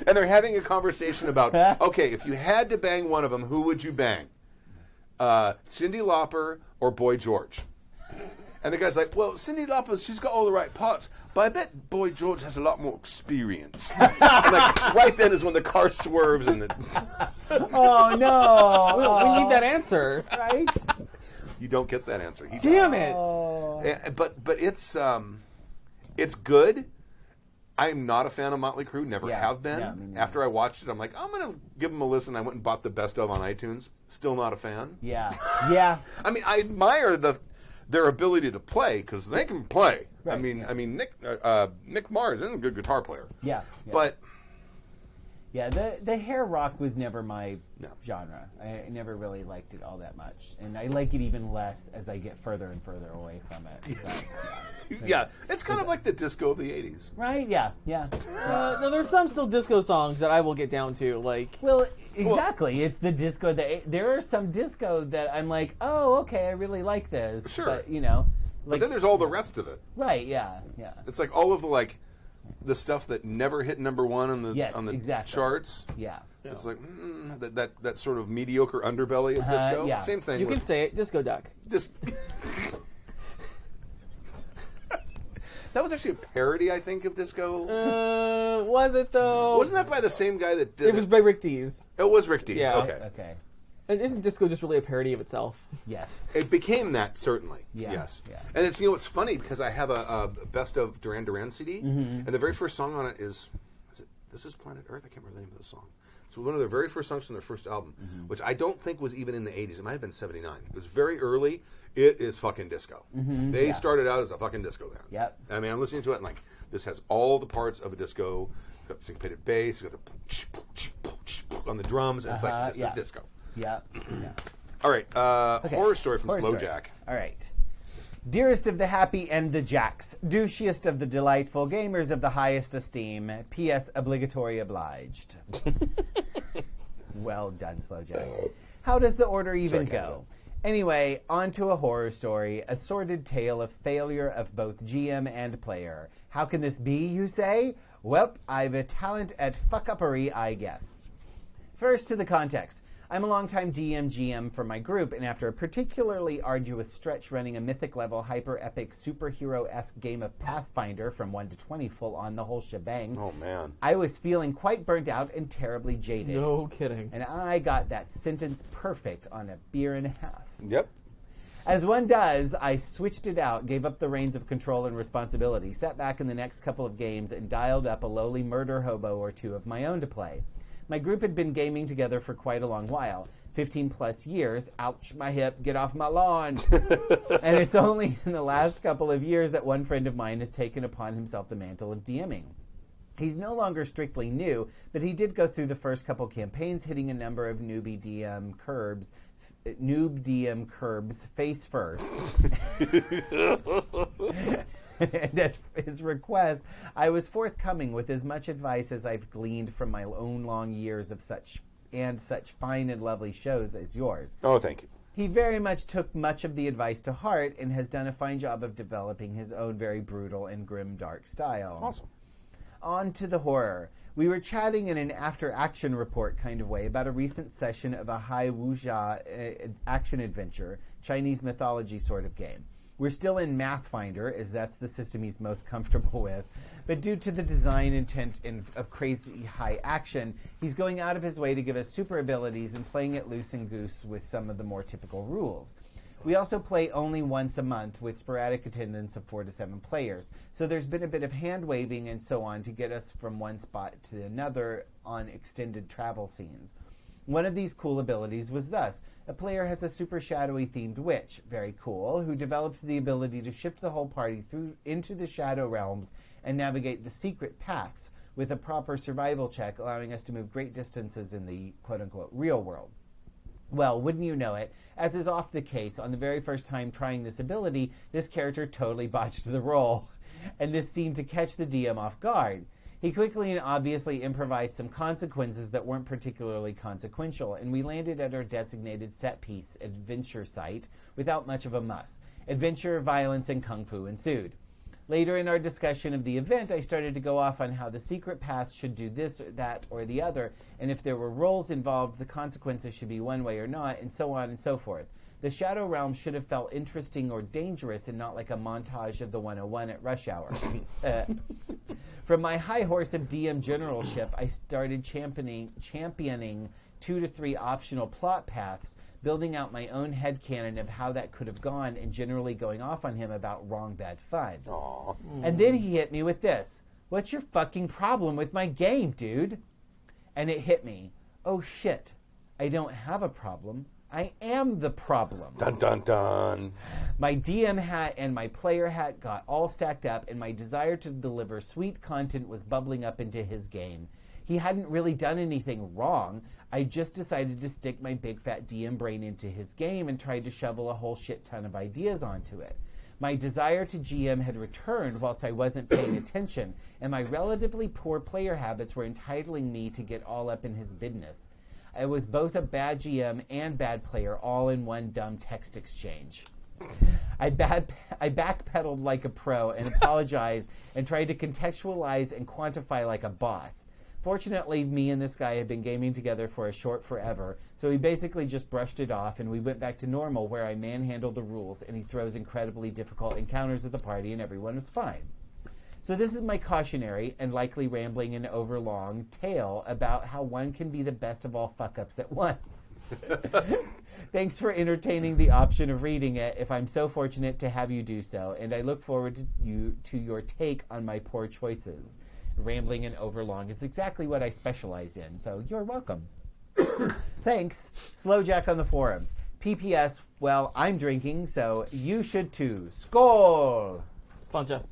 And they're having a conversation about, okay, if you had to bang one of them, who would you bang? Cyndi Lauper or Boy George? And the guy's like, well, Cyndi Lauper, she's got all the right parts, but I bet Boy George has a lot more experience. And like, right then is when the car swerves and Oh, no. We need that answer. Right? you don't get that answer. Damn it. But it's good. I'm not a fan of Motley Crue, never have been. Yeah, me neither. After I watched it, I'm like, I'm going to give them a listen. I went and bought the best of on iTunes. Still not a fan. Yeah. Yeah. I mean, I admire their ability to play, because they can play. Right, I mean, Nick Mars is a good guitar player. Yeah. But yeah, the hair rock was never my No. genre. I never really liked it all that much, and I like it even less as I get further and further away from it. But, yeah, it's kind of like the disco of the 80s. right? Yeah. No, there's some still disco songs that I will get down to, like. Well, exactly. It's the disco. There are some disco that I'm like, oh, okay, I really like this. Sure. But, But then there's all the rest of it. right, yeah. It's like all of the stuff that never hit number one on the exactly. charts. Yeah. It's like that sort of mediocre underbelly of disco. yeah. Same thing. You with can say it, Disco Duck. just. That was actually a parody, I think, of disco. Was it though? Wasn't that by the same guy that did It was by Rick Dees. It was Rick Dees. Yeah. Okay. And isn't disco just really a parody of itself? Yes. It became that, certainly. Yeah, Yes. yeah. And it's it's funny because I have a best of Duran Duran CD, and the very first song on it is it This Is Planet Earth? I can't remember the name of the song. It's one of their very first songs from their first album, which I don't think was even in the 80s. It might have been 79. It was very early. It is fucking disco. They started out as a fucking disco band. Yep. I mean, I'm listening to it and like, this has all the parts of a disco. It's got the syncopated bass. It's got the on the drums. And it's like, this is disco. Yeah. All right. Horror story from Horror story. Slowjack. All right. Dearest of the happy and the jacks, douchiest of the delightful, gamers of the highest esteem, P.S. obligatory obliged. Well done, Slowjack. How does the order even go? Anyway, on to a horror story, a sordid tale of failure of both GM and player. How can this be, you say? Welp, I've a talent at fuck-uppery, I guess. First, to the context. I'm a longtime GM for my group, and after a particularly arduous stretch running a mythic-level, hyper-epic, superhero-esque game of Pathfinder from 1 to 20 full on the whole shebang, Oh, man. I was feeling quite burnt out and terribly jaded. No kidding. And I got that sentence perfect on a beer and a half. Yep. As one does, I switched it out, gave up the reins of control and responsibility, sat back in the next couple of games, and dialed up a lowly murder hobo or two of my own to play. My group had been gaming together for quite a long while, 15 plus years. Ouch, my hip, get off my lawn. And it's only in the last couple of years that one friend of mine has taken upon himself the mantle of DMing. He's no longer strictly new, but he did go through the first couple campaigns, hitting a number of noob DM curbs face first. And at his request, I was forthcoming with as much advice as I've gleaned from my own long years of such fine and lovely shows as yours. Oh, thank you. He very much took much of the advice to heart and has done a fine job of developing his own very brutal and grim dark style. Awesome. On to the horror. We were chatting in an after-action report kind of way about a recent session of a Hai Wuxia action-adventure, Chinese mythology sort of game. We're still in Mathfinder, as that's the system he's most comfortable with, but due to the design intent of crazy high action, he's going out of his way to give us super abilities and playing it loose and goose with some of the more typical rules. We also play only once a month with sporadic attendance of 4 to 7 players, so there's been a bit of hand-waving and so on to get us from one spot to another on extended travel scenes. One of these cool abilities was thus. A player has a super shadowy themed witch, very cool, who developed the ability to shift the whole party through into the shadow realms and navigate the secret paths with a proper survival check, allowing us to move great distances in the quote-unquote real world. Well, wouldn't you know it, as is often the case, on the very first time trying this ability, this character totally botched the roll, and this seemed to catch the DM off guard. He quickly and obviously improvised some consequences that weren't particularly consequential, and we landed at our designated set-piece adventure site without much of a muss. Adventure, violence, and kung fu ensued. Later in our discussion of the event, I started to go off on how the secret path should do this, or that, or the other, and if there were roles involved, the consequences should be one way or not, and so on and so forth. The Shadow Realm should have felt interesting or dangerous and not like a montage of the 101 at rush hour. From my high horse of DM generalship, I started championing 2 to 3 optional plot paths, building out my own headcanon of how that could have gone and generally going off on him about wrong, bad fun. Aww. And then he hit me with this. What's your fucking problem with my game, dude? And it hit me. Oh shit. I don't have a problem. I am the problem. Dun dun dun. My DM hat and my player hat got all stacked up, and my desire to deliver sweet content was bubbling up into his game. He hadn't really done anything wrong. I just decided to stick my big fat DM brain into his game and tried to shovel a whole shit ton of ideas onto it. My desire to GM had returned whilst I wasn't paying attention, and my relatively poor player habits were entitling me to get all up in his business. I was both a bad GM and bad player all in one dumb text exchange. I backpedaled like a pro and apologized and tried to contextualize and quantify like a boss. Fortunately, me and this guy had been gaming together for a short forever, so he basically just brushed it off, and we went back to normal where I manhandled the rules, and he throws incredibly difficult encounters at the party, and everyone was fine. So this is my cautionary and likely rambling and overlong tale about how one can be the best of all fuck-ups at once. Thanks for entertaining the option of reading it, if I'm so fortunate to have you do so, and I look forward to your take on my poor choices. Rambling and overlong is exactly what I specialize in, so you're welcome. Thanks, Slowjack on the forums. PPS, well, I'm drinking, so you should too. Skål! Slanja.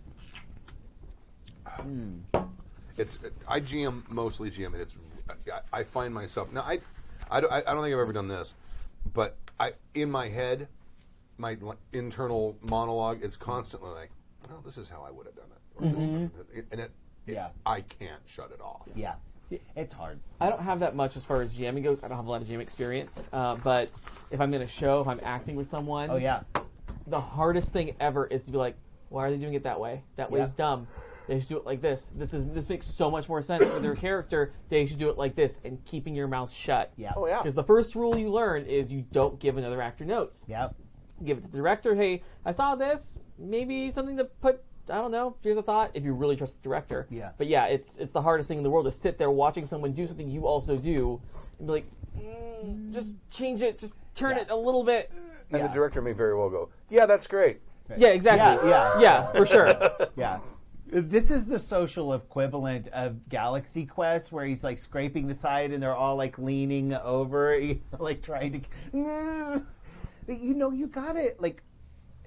I GM mostly GM, and I find myself now. I don't think I've ever done this, but in my head, my internal monologue is constantly like, well, this is how I would have done it, or this, and I can't shut it off. Yeah, it's hard. I don't have that much as far as GMing goes. I don't have a lot of GM experience. But if I'm in a show, if I'm acting with someone, the hardest thing ever is to be like, why are they doing it that way? That way is dumb. They should do it like this. This makes so much more sense for their character. They should do it like this, and keeping your mouth shut. Yeah. Oh, yeah. Because the first rule you learn is you don't give another actor notes. Yep. Give it to the director. Hey, I saw this. Maybe something to put. I don't know. Here's a thought. If you really trust the director. Yeah. But yeah, it's the hardest thing in the world to sit there watching someone do something you also do, and be like, just change it. Just turn it a little bit. And the director may very well go, yeah, that's great. Yeah, exactly. Yeah, for sure. Yeah. This is the social equivalent of Galaxy Quest, where he's like scraping the side and they're all like leaning over, like trying to. You got it. Like,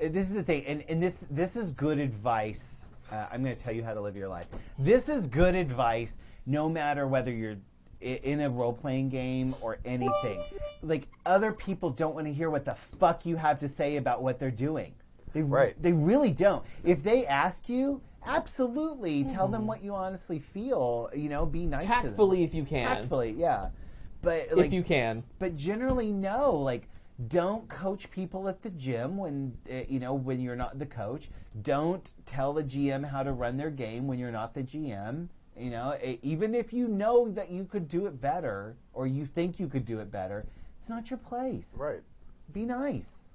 this is the thing, and this is good advice. I'm going to tell you how to live your life. This is good advice, no matter whether you're in a role-playing game or anything. Like, other people don't want to hear what the fuck you have to say about what they're doing. They really don't. If they ask you, absolutely tell them what you honestly feel. Be nice to them. Tactfully, if you can. Tactfully, yeah. But if you can. But generally, no. Like, don't coach people at the gym when when you're not the coach. Don't tell the GM how to run their game when you're not the GM. You know, even if you know that you could do it better, or you think you could do it better, it's not your place. Right. Be nice.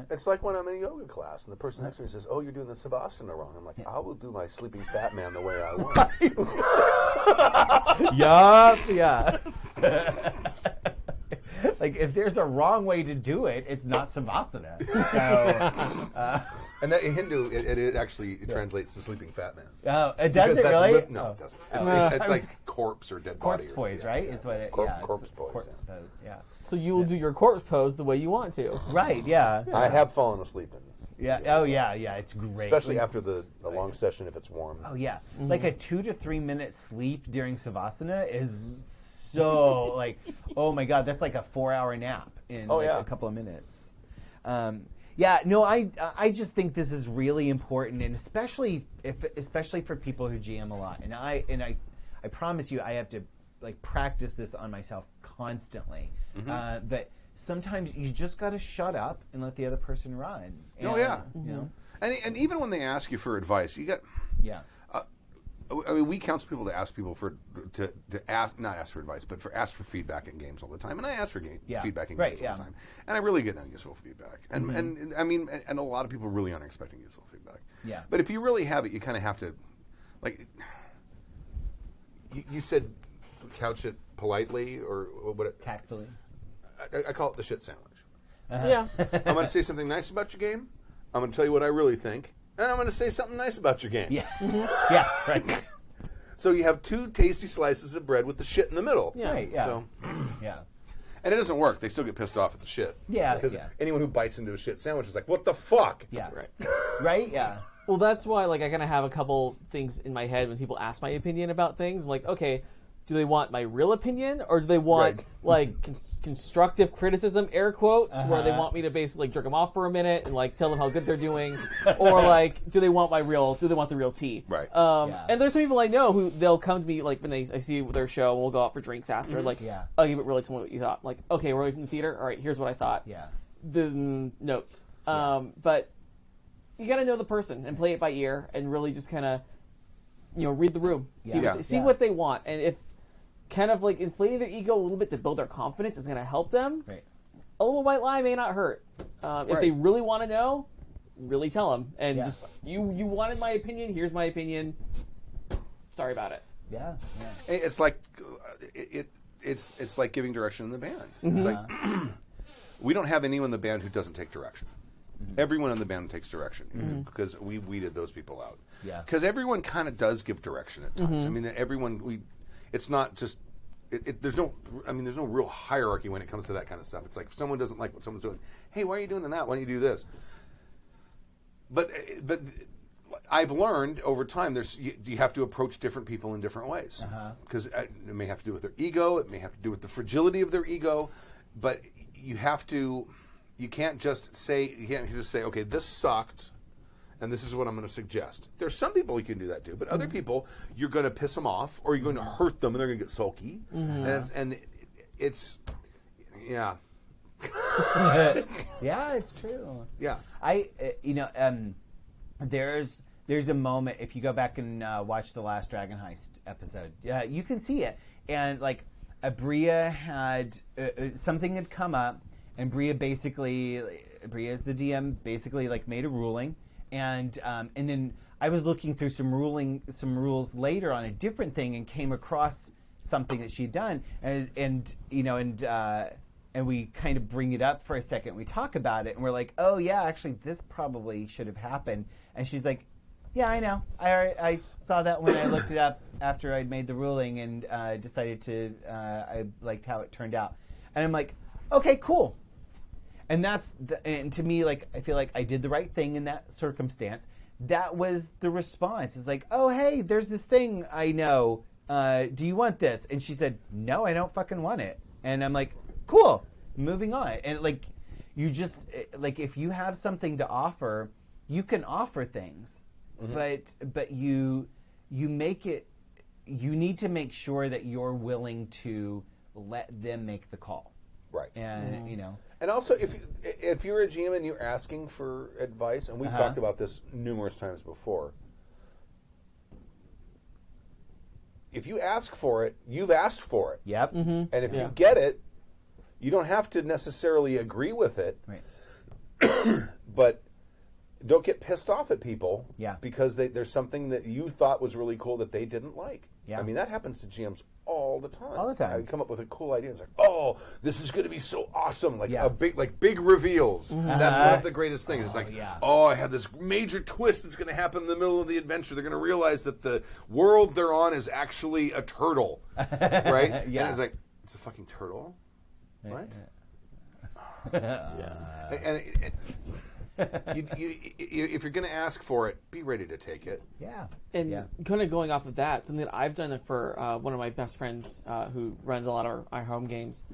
It's like when I'm in a yoga class and the person next to me says, "Oh, you're doing the Savasana wrong." I'm like, "I will do my sleeping fat man the way I want." Yeah. Like, if there's a wrong way to do it, it's not Savasana. So, And that in Hindu, it actually translates to sleeping fat man. oh, it Because does it that's really? no, Oh. it doesn't. It's I was- like corpse or dead body. Corpse or pose, something. right? Yeah. Is what it, Corpse yeah, pose. corpse yeah. pose, yeah. So you will do your corpse pose the way you want to. Right, yeah. I have fallen asleep in. Yeah. Oh, yeah, it's great. Especially after the long session if it's warm. Oh, yeah. Like a 2 to 3 minute sleep during Savasana is so, like, oh my God, that's like a 4-hour nap in Oh, like yeah. a couple of minutes. Yeah, no, I just think this is really important, and especially for people who GM a lot. And I promise you, I have to like practice this on myself constantly. But sometimes you just got to shut up and let the other person run. Oh, And, yeah. You know, And even when they ask you for advice, you got. yeah. I mean, we counsel people to ask people to ask, not ask for advice, but ask for feedback in games all the time. And I ask for feedback in games all the time. And I really get no useful feedback. And I mean, and a lot of people really aren't expecting useful feedback. Yeah. But if you really have it, you kind of have to, like, you said couch it politely or what? Tactfully. I call it the shit sandwich. Yeah. I'm going to say something nice about your game. I'm going to tell you what I really think. And I'm going to say something nice about your game. Yeah. Yeah, right. So you have 2 tasty slices of bread with the shit in the middle. Yeah. Right, yeah. So, Yeah. and it doesn't work. They still get pissed off at the shit. Yeah, Because yeah. anyone who bites into a shit sandwich is like, what the fuck? Yeah. Right. Right? Yeah. Well, that's why, like, I kind of have a couple things in my head when people ask my opinion about things. I'm like, okay, do they want my real opinion, or do they want Right. like constructive criticism, air quotes, where they want me to basically like jerk them off for a minute and like tell them how good they're doing, or like, do they want the real tea? Right. Yeah. And there's some people I know who they'll come to me like when I see their show, and we'll go out for drinks after. Like, Yeah. I'll give it really tell me what you thought. I'm like, okay, we're away from the theater. All right, here's what I thought. Yeah. The notes. But you got to know the person and play it by ear and really just kind of, read the room. See what they want. And if kind of like inflating their ego a little bit to build their confidence is going to help them, Right. a little white lie may not hurt. If they really want to know, really tell them. And just, you wanted my opinion, here's my opinion. Sorry about it. Yeah. It's like it's like giving direction in the band. It's like we don't have anyone in the band who doesn't take direction. Everyone in the band takes direction because we weeded those people out. Yeah. Because everyone kind of does give direction at times. I mean, it's not just. There's no real hierarchy when it comes to that kind of stuff. It's like if someone doesn't like what someone's doing, hey, why are you doing that? Why don't you do this? But I've learned over time you have to approach different people in different ways because it may have to do with their ego, it may have to do with the fragility of their ego, but you can't just say okay, this sucked. And this is what I'm going to suggest. There's some people you can do that to, but other people, you're going to piss them off, or you're going to hurt them, and they're going to get sulky. And it's, yeah. Yeah, it's true. Yeah. There's a moment, if you go back and watch the last Dragon Heist episode, you can see it. And like, Bria had, something had come up, and Bria is the DM, basically like made a ruling. And then I was looking through some rules later on a different thing and came across something that she'd done, and we kind of bring it up for a second. We talk about it, and we're like, oh yeah, actually this probably should have happened. And she's like, yeah, I know. I saw that when I looked it up after I'd made the ruling and decided I liked how it turned out. And I'm like, okay, cool. And and to me, like, I feel like I did the right thing in that circumstance. That was the response. It's like, oh, hey, there's this thing I know. Do you want this? And she said, no, I don't fucking want it. And I'm like, cool, moving on. And like, you just, like, if you have something to offer, you can offer things. But you make it, you need to make sure that you're willing to let them make the call. Right. And, And also, if you're a GM and you're asking for advice, and we've talked about this numerous times before, if you ask for it, you've asked for it. Yep. And if Yeah. you get it, you don't have to necessarily agree with it, Right. but don't get pissed off at people Yeah. because there's something that you thought was really cool that they didn't like. Yeah. I mean, that happens to GMs all the time. All the time. I come up with a cool idea. It's like, oh, this is going to be so awesome. Like Yeah. big reveals. That's one of the greatest things. It's like, yeah. oh, I have this major twist that's going to happen in the middle of the adventure. They're going to realize that the world they're on is actually a turtle, right? Yeah. And it's like, it's a fucking turtle? What? Yeah. And if you're going to ask for it, be ready to take it. Yeah. And yeah. kind of going off of that, something that I've done for one of my best friends who runs a lot of our home games,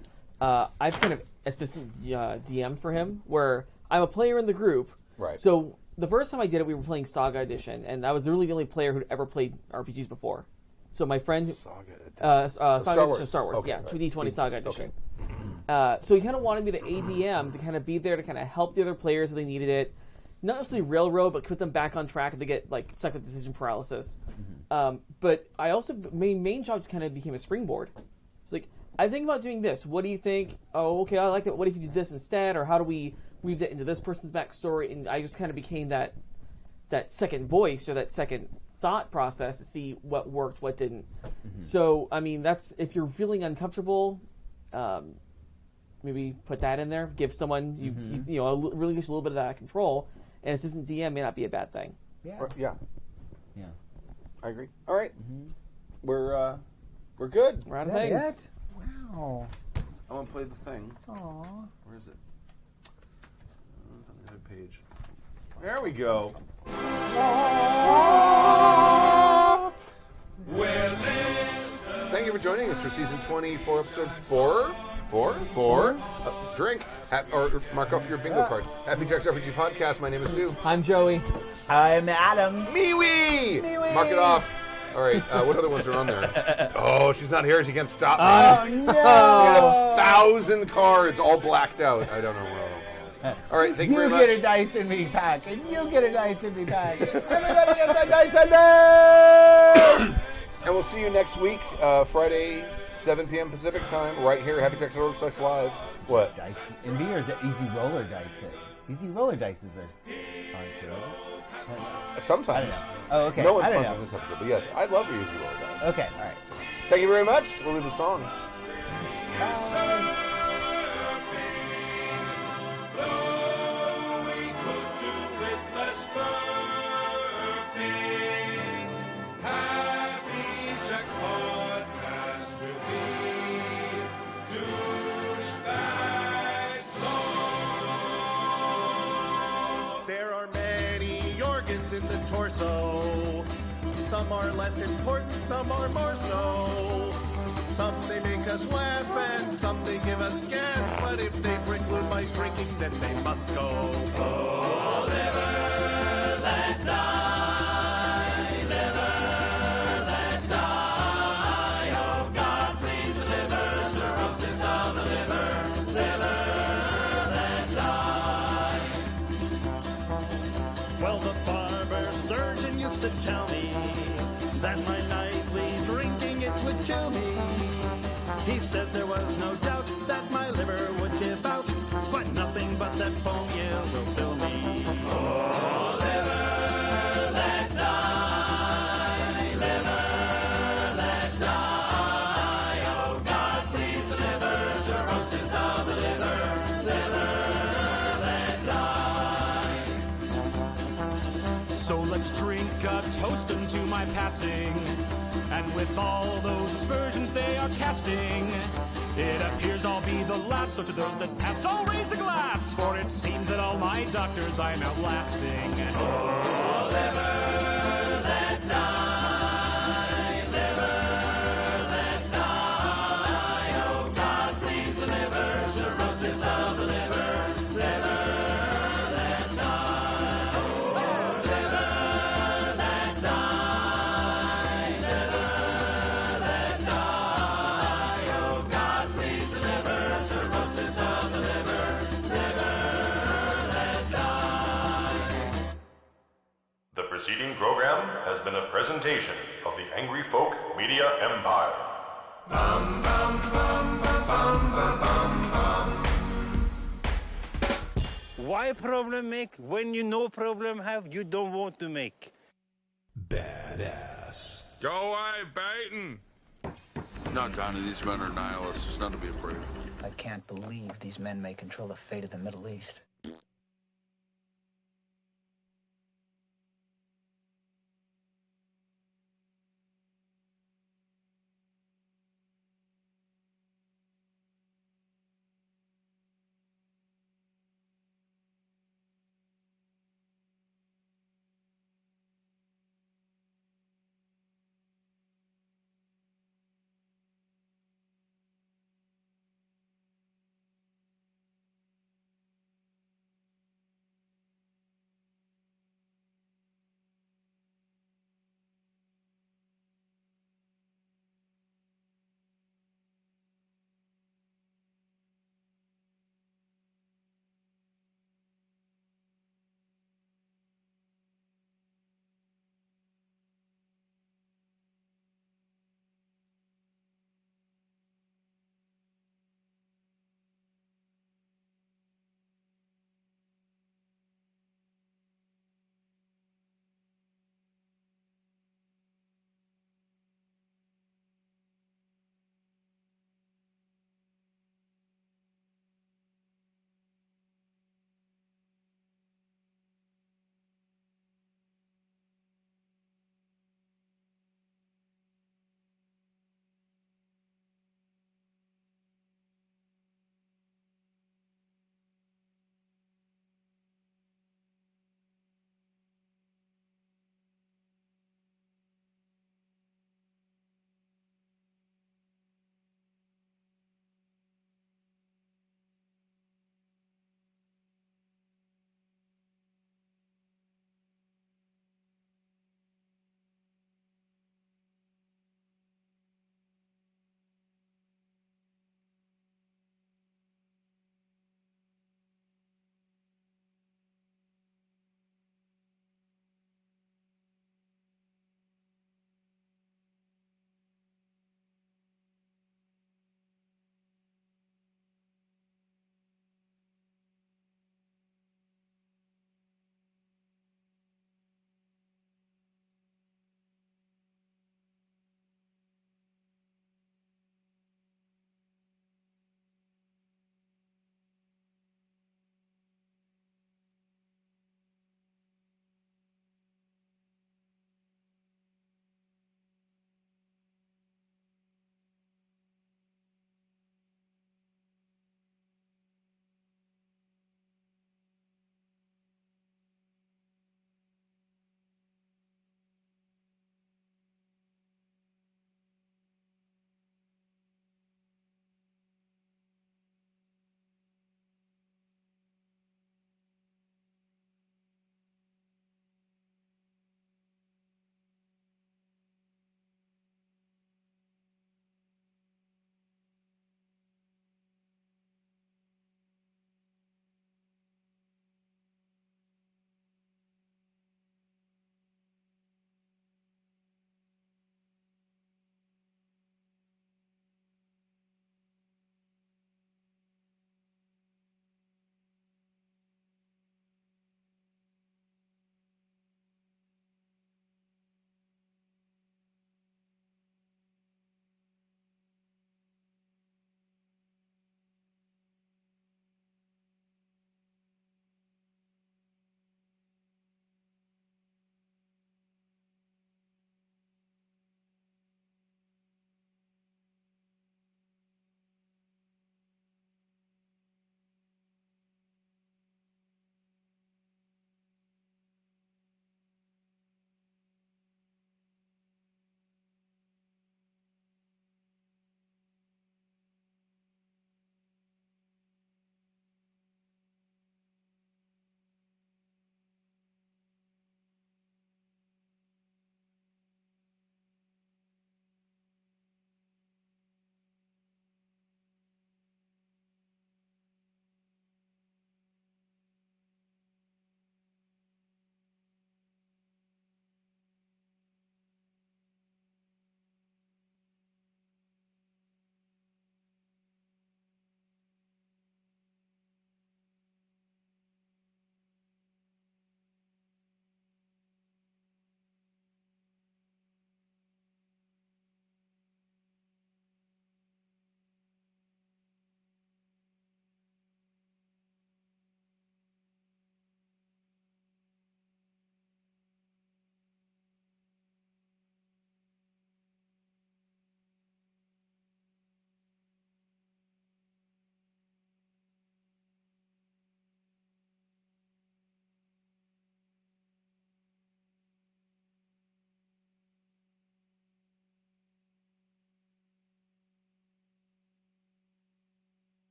I've kind of assistant DM for him, where I'm a player in the group. Right. So the first time I did it, we were playing Saga Edition, and I was really the only player who'd ever played RPGs before. So my friend, Saga. Saga Star Edition, Wars. Star Wars, Okay, yeah, right. 2D20 Saga Edition. Okay. So he kind of wanted me to ADM to kind of be there to kind of help the other players if they needed it. Not necessarily railroad, but put them back on track if they get like stuck with decision paralysis. But I also, my main job just kind of became a springboard. It's like, I think about doing this. What do you think? Oh, okay, I like that. What if you did this instead? Or how do we weave that into this person's backstory? And I just kind of became that second voice or that second thought process to see what worked, what didn't. So, I mean, that's, if you're feeling uncomfortable, maybe put that in there. Give someone you know, really gives you a little bit of that control. And assistant DM may not be a bad thing. Yeah. Yeah, Yeah. I agree. All right. We're good. We're out of That things. it? Wow. I want to play the thing. Aw. Where is it? It's on the other page. There we go. Thank you for joining us for season 24, episode 4. Drink. Or mark off your bingo card. Happy Jack's RPG Podcast. My name is Stu. I'm Joey. I'm Adam. MeWee! MeWee! Mark it off. All right. What other ones are on there? Oh, she's not here. She can't stop me. Oh, We no. have 1,000 cards all blacked out. I don't know where. All right. Thank you very You much. get a Dyson me pack, and you get a Dyson me pack. Everybody gets a Dyson me! And we'll see you next week, Friday, 7 p.m. Pacific time, right here at HappyJacks.org/live. What? Dice in me, or is it Easy Roller Dice? That Easy Roller Dice is our sponsor, is it? Sometimes. I don't know. Oh, okay. No one's I don't sponsoring know. this episode, but yes, I love your Easy Roller Dice. Okay, all right. Thank you very much. We'll leave the song. There are many organs in the torso. Some are less important, some are more so. Some they make us laugh and some they give us gas. But if they preclude my drinking, then they must go. Oh, liver, let die. Liver, let die. Oh, God, please deliver cirrhosis of the liver. Liver, let die. Well, the barber surgeon used to tell me that my nightly drinking, it would kill me. He said there was no doubt that my liver would give out, but nothing but that bone will fill me. Oh, liver, let die. Liver, let die. Oh, God, please deliver cirrhosis of the liver. Liver, let die. So let's drink a toast unto my passing. And with all those aspersions they are casting, it appears I'll be the last. So to those that pass, I'll raise a glass. For it seems that all my doctors I'm outlasting. Oh, liver, let die. Liver, let die. Oh, God, please deliver cirrhosis of the liver. Liver, let die. Oh, liver, let die. Liver, let die. Oh, God, please deliver cirrhosis of the liver. Liver, let die. The preceding program has been a presentation of the Angry Folk Media Empire. Why problem make when you no problem have you don't want to make? Badass. Go away, Baton! No, Johnny, these men are nihilists. There's nothing to be afraid of. I can't believe these men may control the fate of the Middle East.